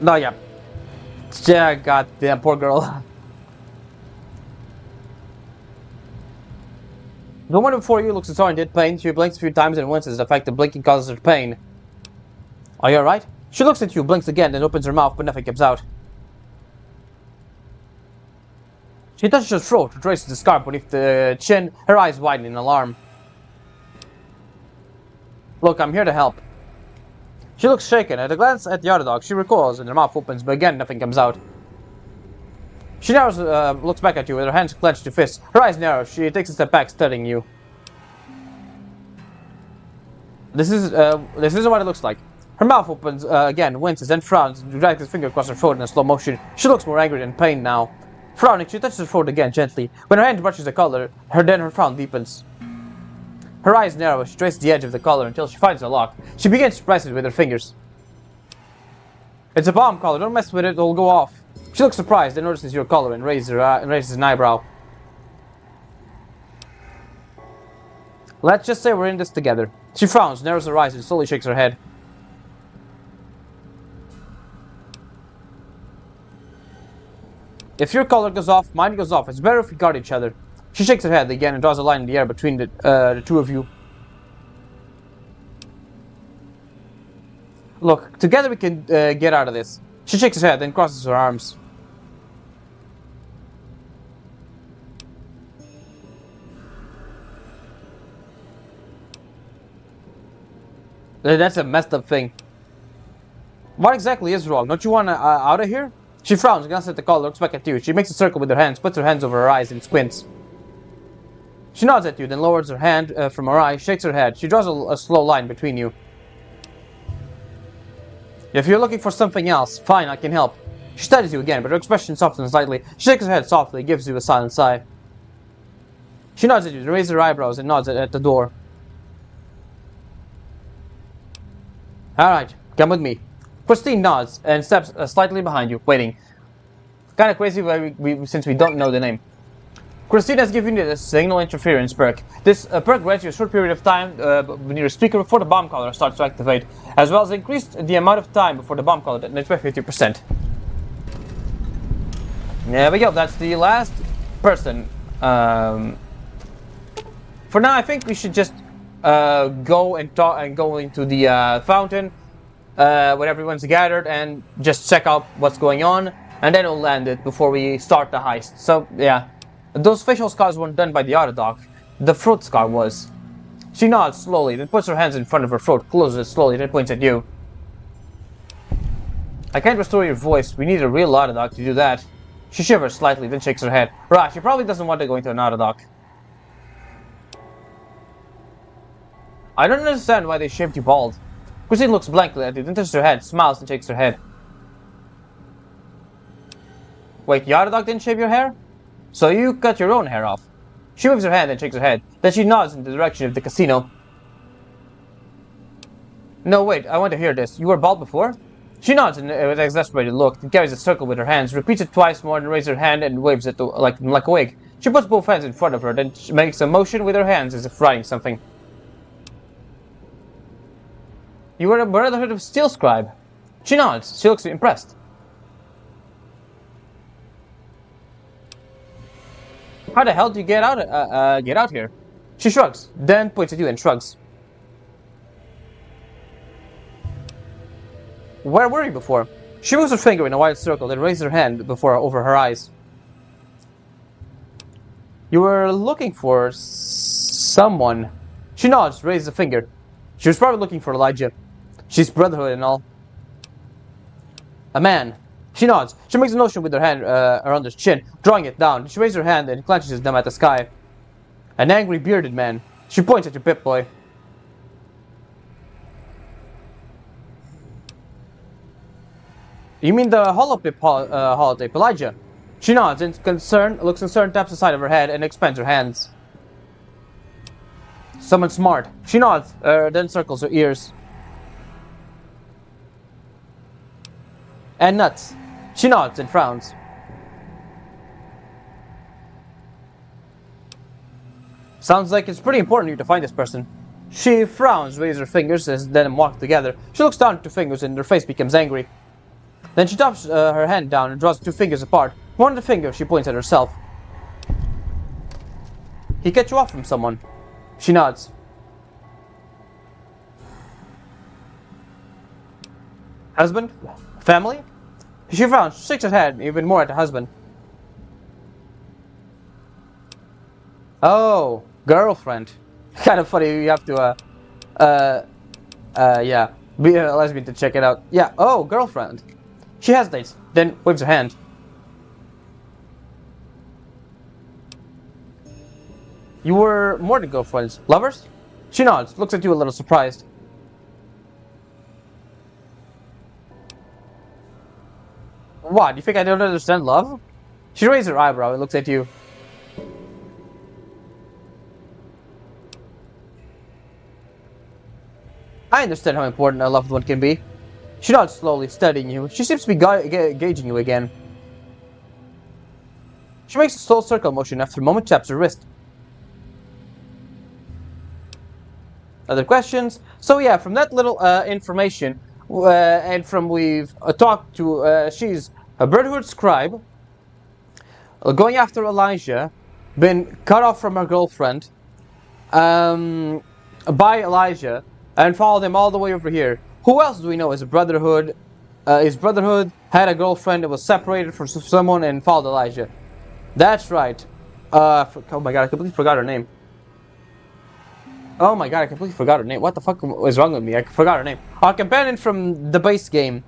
No, yeah. Yeah, goddamn, poor girl. The one before you looks disoriented, pain. She blinks a few times and winces. The fact that blinking causes her pain. Are you alright? She looks at you, blinks again, then opens her mouth, but nothing comes out. She touches her throat, traces the scar beneath the chin, her eyes widen in alarm. Look, I'm here to help. She looks shaken. At a glance at the other dog, she recoils and her mouth opens, but again nothing comes out. She now looks back at you with her hands clenched to fists. Her eyes narrow. She takes a step back, studying you. This isn't what it looks like. Her mouth opens again, winces, then frowns, and drags his finger across her throat in a slow motion. She looks more angry than pained now. Frowning, she touches her throat again gently. When her hand brushes the collar, her frown deepens. Her eyes narrow as she traces the edge of the collar until she finds the lock. She begins to press it with her fingers. It's a bomb collar. Don't mess with it; it'll go off. She looks surprised, then notices your collar and raises an eyebrow. Let's just say we're in this together. She frowns, narrows her eyes, and slowly shakes her head. If your collar goes off, mine goes off. It's better if we guard each other. She shakes her head again and draws a line in the air between the two of you. Look, together we can get out of this. She shakes her head, then crosses her arms. That's a messed up thing. What exactly is wrong? Don't you want out of here? She frowns, glances at the call, looks back at you. She makes a circle with her hands, puts her hands over her eyes, and squints. She nods at you, then lowers her hand from her eye, shakes her head. She draws a slow line between you. If you're looking for something else, fine, I can help. She studies you again, but her expression softens slightly. She shakes her head softly, gives you a silent sigh. She nods at you, raises her eyebrows, and nods at the door. Alright, come with me. Christine nods and steps slightly behind you, waiting. Kinda crazy since we don't know the name. Christine has given you the signal interference perk. This perk grants you a short period of time near a speaker before the bomb collar starts to activate, as well as increased the amount of time before the bomb collar detonates by 50%. There we go, that's the last person. For now, I think we should just go and go into the fountain where everyone's gathered and just check out what's going on, and then we'll end it before we start the heist. So yeah, those facial scars weren't done by the other dog. The throat scar was. She nods slowly, then puts her hands in front of her throat, closes it slowly, then points at you. I can't restore your voice. We need a real other dog to do that. She shivers slightly, then shakes her head. Right, she probably doesn't want to go into an other dog. I don't understand why they shaved you bald. Christine looks blankly at you, then touches her head, smiles, and shakes her head. Wait, the other dog didn't shave your hair? So you cut your own hair off. She waves her hand and shakes her head. Then she nods in the direction of the casino. No, wait, I want to hear this. You were bald before? She nods with an exasperated look, then carries a circle with her hands, repeats it twice more, then raises her hand and waves it like a wig. She puts both hands in front of her, then she makes a motion with her hands as if writing something. You were a Brotherhood of Steel scribe. She nods. She looks impressed. How the hell do you get out here? She shrugs, then points at you and shrugs. Where were you before? She moves her finger in a wide circle, then raises her hand over her eyes. You were looking for someone. She nods, raises a finger. She was probably looking for Elijah. She's Brotherhood and all. A man. She nods. She makes a motion with her hand around his chin, drawing it down. She raises her hand and clenches them at the sky. An angry, bearded man. She points at your Pip-Boy. You mean the Holopip holotape, Elijah? She nods and looks concerned, taps the side of her head, and expands her hands. Someone smart. She nods, then circles her ears. And nuts. She nods and frowns. Sounds like it's pretty important to you to find this person. She frowns, raises her fingers, and then walk together. She looks down at her fingers and her face becomes angry. Then she drops her hand down and draws two fingers apart. One of the fingers she points at herself. He cut you off from someone. She nods. Husband? Family? She frowns, shakes her head even more at her husband. Oh, girlfriend. Kind of funny you have to, yeah, be a lesbian to check it out. Yeah, oh, girlfriend. She hesitates, then waves her hand. You were more than girlfriends. Lovers? She nods, looks at you a little surprised. What, you think I don't understand love? She raises her eyebrow and looks at you. I understand how important a loved one can be. She nods slowly, studying you. She seems to be gauging you again. She makes a slow circle motion after a moment, taps her wrist. Other questions? So yeah, from that little information, and from we've talked to, she's a Brotherhood scribe, going after Elijah, been cut off from her girlfriend, by Elijah, and followed him all the way over here. Who else do we know is a Brotherhood? His Brotherhood had a girlfriend that was separated from someone and followed Elijah. That's right. Oh my god, I completely forgot her name. Oh my god, I completely forgot her name. What the fuck was wrong with me? I forgot her name. Our companion from the base game.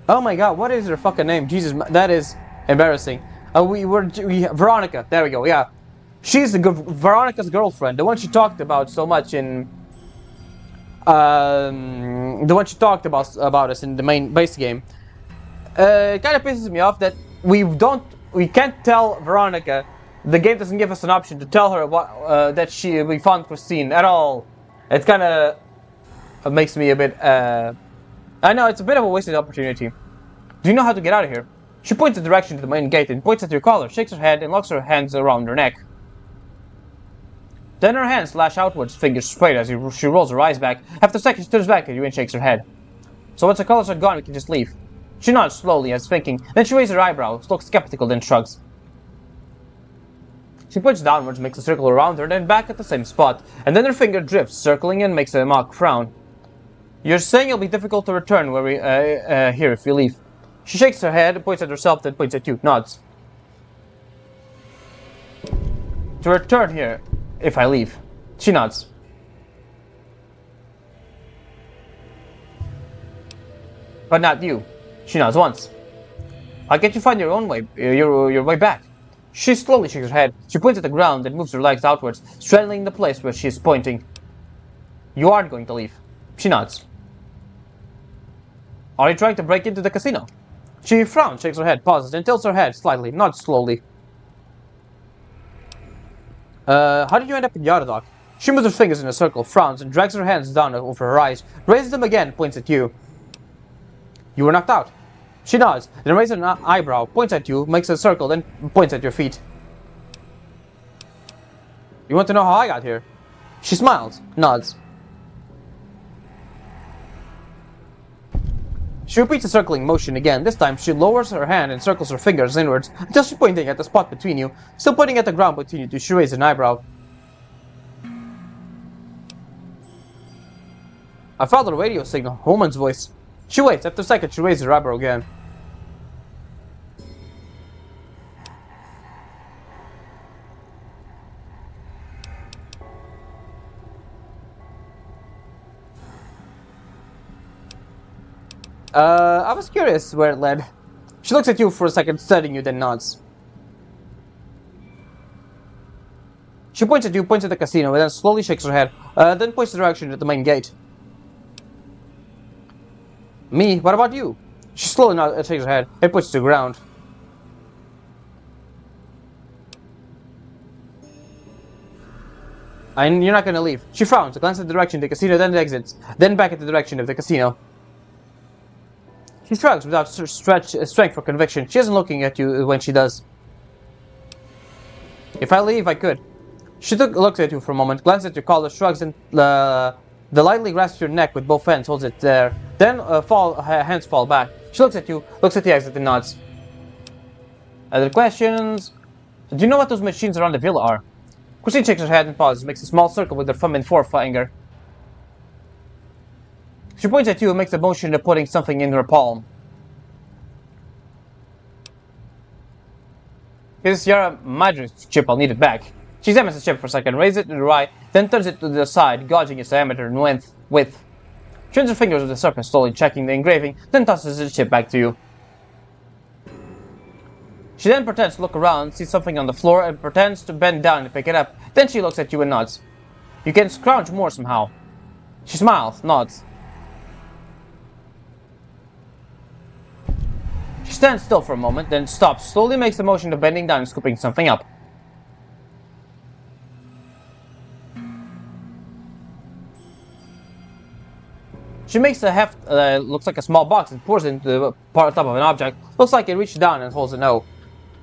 Oh my god, what is her fucking name? Jesus, that is embarrassing. Veronica. There we go. Yeah, she's Veronica's girlfriend, the one she talked about so much in. The one she talked about us in the main base game. It kind of pisses me off that we can't tell Veronica. The game doesn't give us an option to tell her that we found Christine at all. It kind of makes me a bit. I know it's a bit of a wasted opportunity. Do you know how to get out of here? She points the direction to the main gate and points at your collar, shakes her head, and locks her hands around her neck. Then her hands lash outwards, fingers straight as she rolls her eyes back. After a second, she turns back at you and shakes her head. So once the colors are gone, we can just leave. She nods slowly as thinking, then she raises her eyebrows, looks skeptical, then shrugs. She points downwards, makes a circle around her, then back at the same spot, and then her finger drifts, circling and makes a mock frown. You're saying it'll be difficult to return where we here if we leave. She shakes her head, points at herself, then points at you, nods. To return here, if I leave. She nods. But not you. She nods once. I'll get you find your own way, your way back. She slowly shakes her head. She points at the ground, then moves her legs outwards, straddling the place where she is pointing. You aren't going to leave. She nods. Are you trying to break into the casino? She frowns, shakes her head, pauses, then tilts her head slightly, nods slowly. How did you end up in Yarddock? She moves her fingers in a circle, frowns, and drags her hands down over her eyes, raises them again, points at you. You were knocked out. She nods, then raises an eyebrow, points at you, makes a circle, then points at your feet. You want to know how I got here? She smiles, nods. She repeats the circling motion again. This time, she lowers her hand and circles her fingers inwards until she's pointing at the spot between you. Still pointing at the ground between you two, she raises an eyebrow. I found a radio signal, a woman's voice. She waits. After a second, she raises her eyebrow again. I was curious where it led. She looks at you for a second, studying you, then nods. She points at you, points at the casino, and then slowly shakes her head, then points the direction at the main gate. Me? What about you? She slowly shakes her head and points to the ground. And you're not gonna leave. She frowns, glances at the direction of the casino, then exits, then back at the direction of the casino. She shrugs without strength for conviction. She isn't looking at you when she does. If I leave, I could. She looks at you for a moment, glances at your collar, shrugs, and lightly grasps your neck with both hands, holds it there. Then her hands fall back. She looks at you, looks at the exit, and nods. Other questions? Do you know what those machines around the villa are? Christine shakes her head and pauses, makes a small circle with her thumb and forefinger. She points at you and makes a motion of putting something in her palm. Here's Sierra Madre's chip, I'll need it back. She examines the chip for a second, raises it to the right, then turns it to the side, gauging its diameter and width. She runs her fingers over the surface, slowly checking the engraving, then tosses the chip back to you. She then pretends to look around, sees something on the floor, and pretends to bend down and pick it up. Then she looks at you and nods. You can scrounge more somehow. She smiles, nods. She stands still for a moment, then stops, slowly makes the motion of bending down and scooping something up. She makes a heft, looks like a small box, and pours it into the top of an object. Looks like it reaches down and holds a no.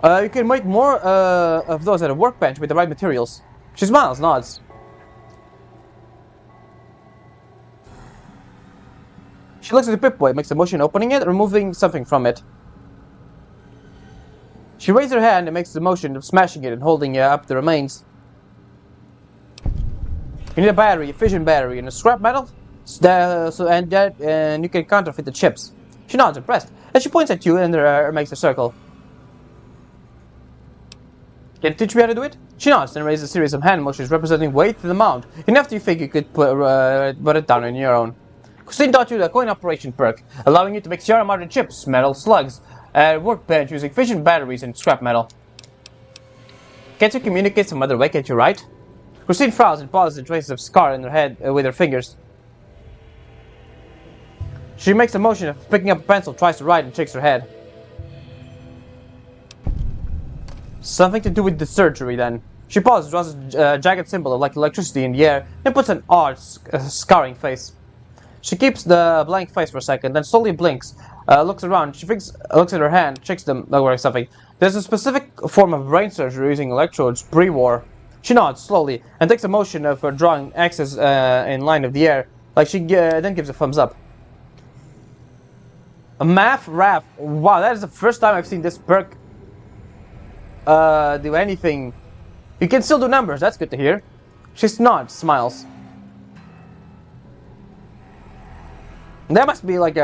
You can make more of those at a workbench with the right materials. She smiles, nods. She looks at the Pip-Boy, makes a motion opening it, removing something from it. She raises her hand and makes the motion of smashing it and holding up the remains. You need a battery, a fission battery, and a scrap metal? And you can counterfeit the chips. She nods, impressed, and she points at you and makes a circle. Can you teach me how to do it? She nods and raises a series of hand motions representing weight to the amount, enough you think you could put it down on your own. Christine taught you the coin operation perk, allowing you to make Sierra Madre chips, metal slugs, at workbench using fission batteries and scrap metal. Can't you communicate some other way, can't you write? Christine frowns and pauses and traces a scar in her head with her fingers. She makes a motion of picking up a pencil, tries to write, and shakes her head. Something to do with the surgery, then. She pauses, draws a jagged symbol of like electricity in the air, and puts an odd, scarring face. She keeps the blank face for a second, then slowly blinks, looks around, looks at her hand, checks them, or something. There's a specific form of brain surgery using electrodes pre-war. She nods slowly, and takes a motion of her drawing X's in line of the air, like she then gives a thumbs up. A math rap. Wow, that is the first time I've seen this perk do anything. You can still do numbers, that's good to hear. She nods, smiles. That must be like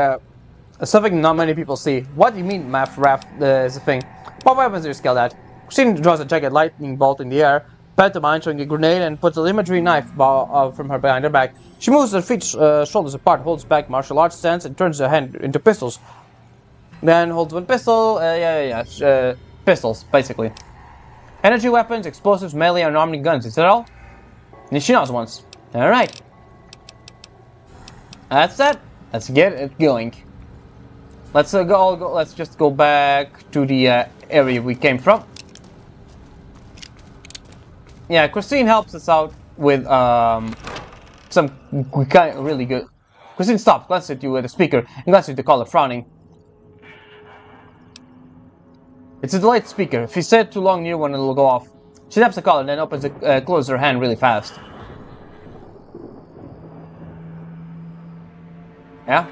something not many people see. What do you mean math rap is a thing? What weapons do you scale at? Christine draws a jagged lightning bolt in the air, pantomime showing a grenade, and puts an imagery knife from her behind her back. She moves her feet shoulders apart, holds back martial arts stance, and turns her hand into pistols. Then holds one pistol, pistols, basically. Energy weapons, explosives, melee, and armored guns, is that all? And she nods once. Alright. That's it. Let's get it going. Let's let's just go back to the area we came from. Yeah, Christine helps us out with some kind of really good. Christine stops, glances at you with the speaker, and glances at the caller, frowning. It's a delayed speaker. If you stay too long near one, it'll go off. She taps the collar and then closes her hand really fast. Yeah?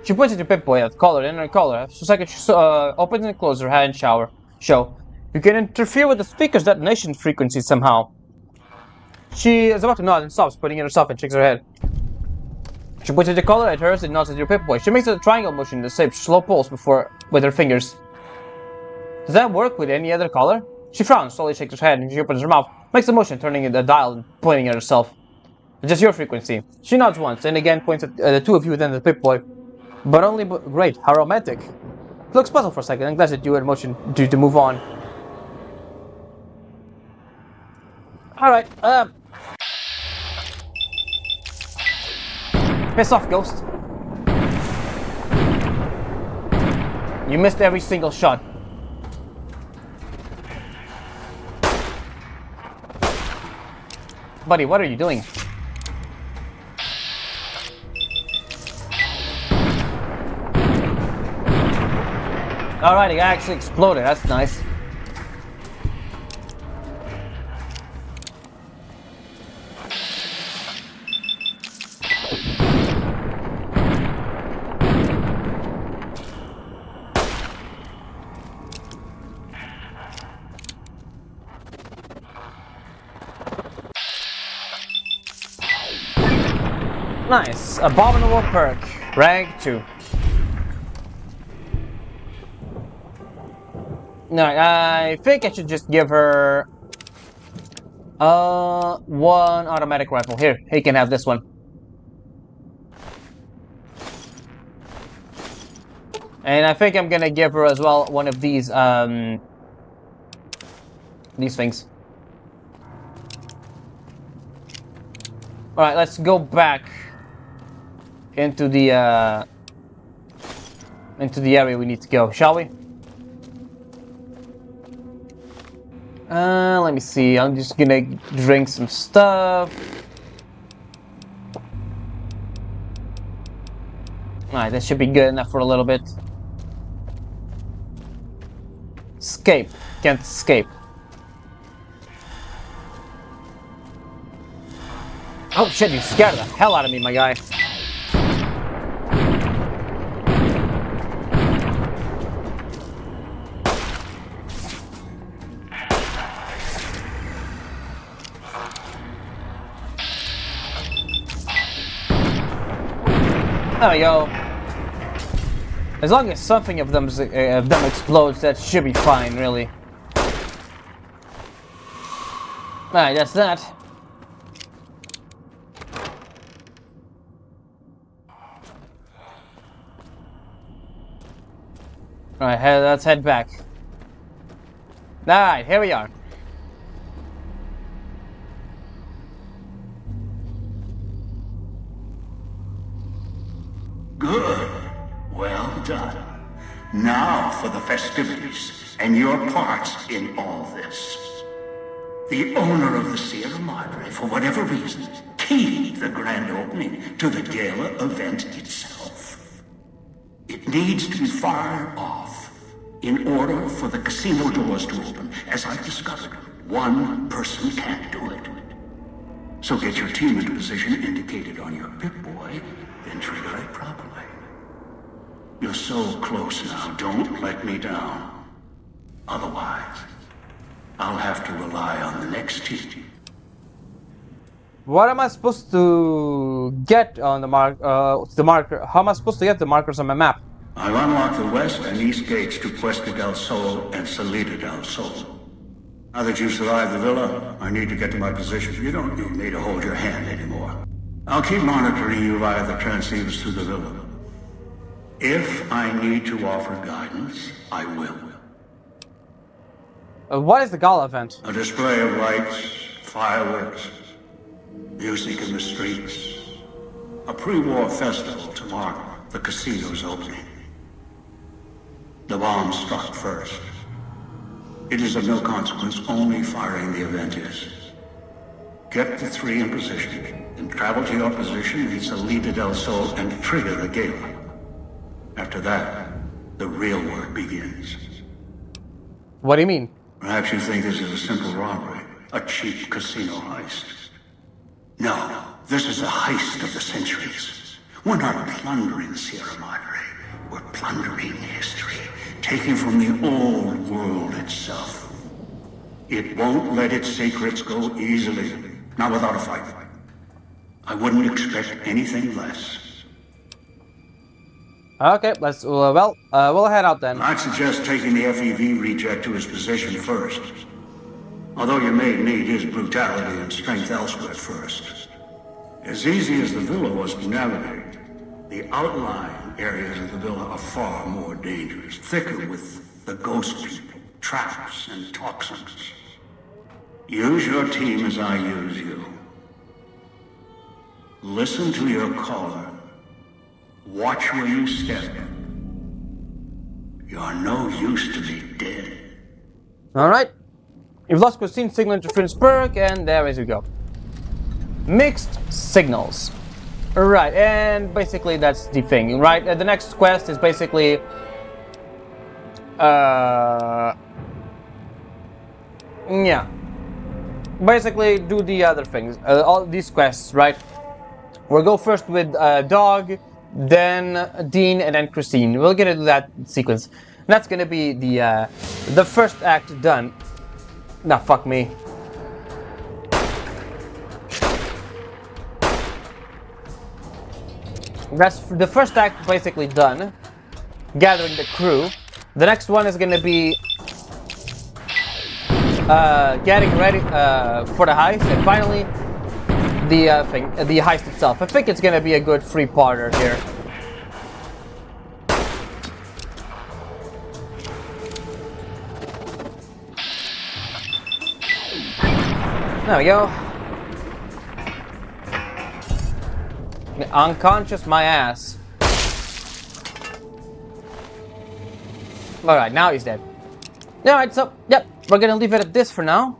She points at your Pip-Boy at the collar and her collar. For a second, she opens and closes her hand show. You can interfere with the speaker's detonation frequency somehow. She is about to nod and stops, putting it herself and shakes her head. She points at the collar at hers and nods at your Pip-Boy. She makes a triangle motion the same slow pulse with her fingers. Does that work with any other collar? She frowns, slowly shakes her head, and she opens her mouth, makes a motion, turning the dial and pointing at herself. Just your frequency. She nods once, and again points at the two of you, then the Pip-Boy. But only great, how romantic. She looks puzzled for a second, and glances at you and motion to move on. Alright, piss off, Ghost. You missed every single shot. Buddy, what are you doing? Alright, it actually exploded. That's nice. Nice. Abominable perk. Rank 2. No, I think I should just give her one automatic rifle. Here, he can have this one. And I think I'm gonna give her as well one of these things. Alright, let's go back into the area we need to go, shall we? Let me see. I'm just gonna drink some stuff. Alright, that should be good enough for a little bit. Escape. Can't escape. Oh shit, you scared the hell out of me, my guy. There we go. As long as something of them explodes, that should be fine, really. Alright, that's that. Alright, let's head back. Alright, here we are. Good. Well done. Now for the festivities and your parts in all this. The owner of the Sierra Madre, for whatever reason, keyed the grand opening to the gala event itself. It needs to be fired off in order for the casino doors to open. As I've discovered, one person can't do it. So get your team into position indicated on your Pip-Boy, then trigger it properly. You're so close now, don't let me down. Otherwise, I'll have to rely on the next team. What am I supposed to get on the marker? How am I supposed to get the markers on my map? I've unlocked the west and east gates to Cuesta del Sol and Salida del Sol. Now that you've survived the villa, I need to get to my position. You don't need me to hold your hand anymore. I'll keep monitoring you via the transceivers through the villa. If I need to offer guidance, I will. What is the gala event? A display of lights, fireworks, music in the streets. A pre-war festival to mark the casino's opening. The bomb struck first. It is of no consequence, only firing the event is. Get the three in position, and travel to your position in Salida del Sol and trigger the gala. After that, the real work begins. What do you mean? Perhaps you think this is a simple robbery, a cheap casino heist. No, this is a heist of the centuries. We're not plundering Sierra Madre. We're plundering history, taking from the old world itself. It won't let its secrets go easily, not without a fight. I wouldn't expect anything less. Okay, let's, we'll head out then. I'd suggest taking the FEV reject to his position first. Although you may need his brutality and strength elsewhere first. As easy as the villa was to navigate, the outlying areas of the villa are far more dangerous, thicker with the ghost people, traps, and toxins. Use your team as I use you. Listen to your caller. Watch where you step. You're no use to be dead. Alright. You've lost Christine signal interference perk, and there we go. Mixed signals. Right, and basically that's the thing, right? The next quest is basically... yeah. Basically do the other things, all these quests, right? We'll go first with Dog, then Dean, and then Christine. We'll get into that sequence. That's gonna be the first act done. Nah, fuck me. That's the first act basically done. Gathering the crew. The next one is gonna be getting ready for the heist, and finally the heist itself. I think it's gonna be a good three-parter here. There we go. Unconscious my ass. Alright, now he's dead. Alright, so, yep, we're gonna leave it at this for now.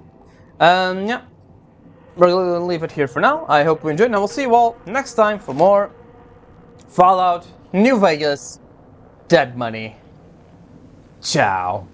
Yeah. We're gonna leave it here for now. I hope you enjoyed, and I will see you all next time for more Fallout New Vegas Dead Money. Ciao.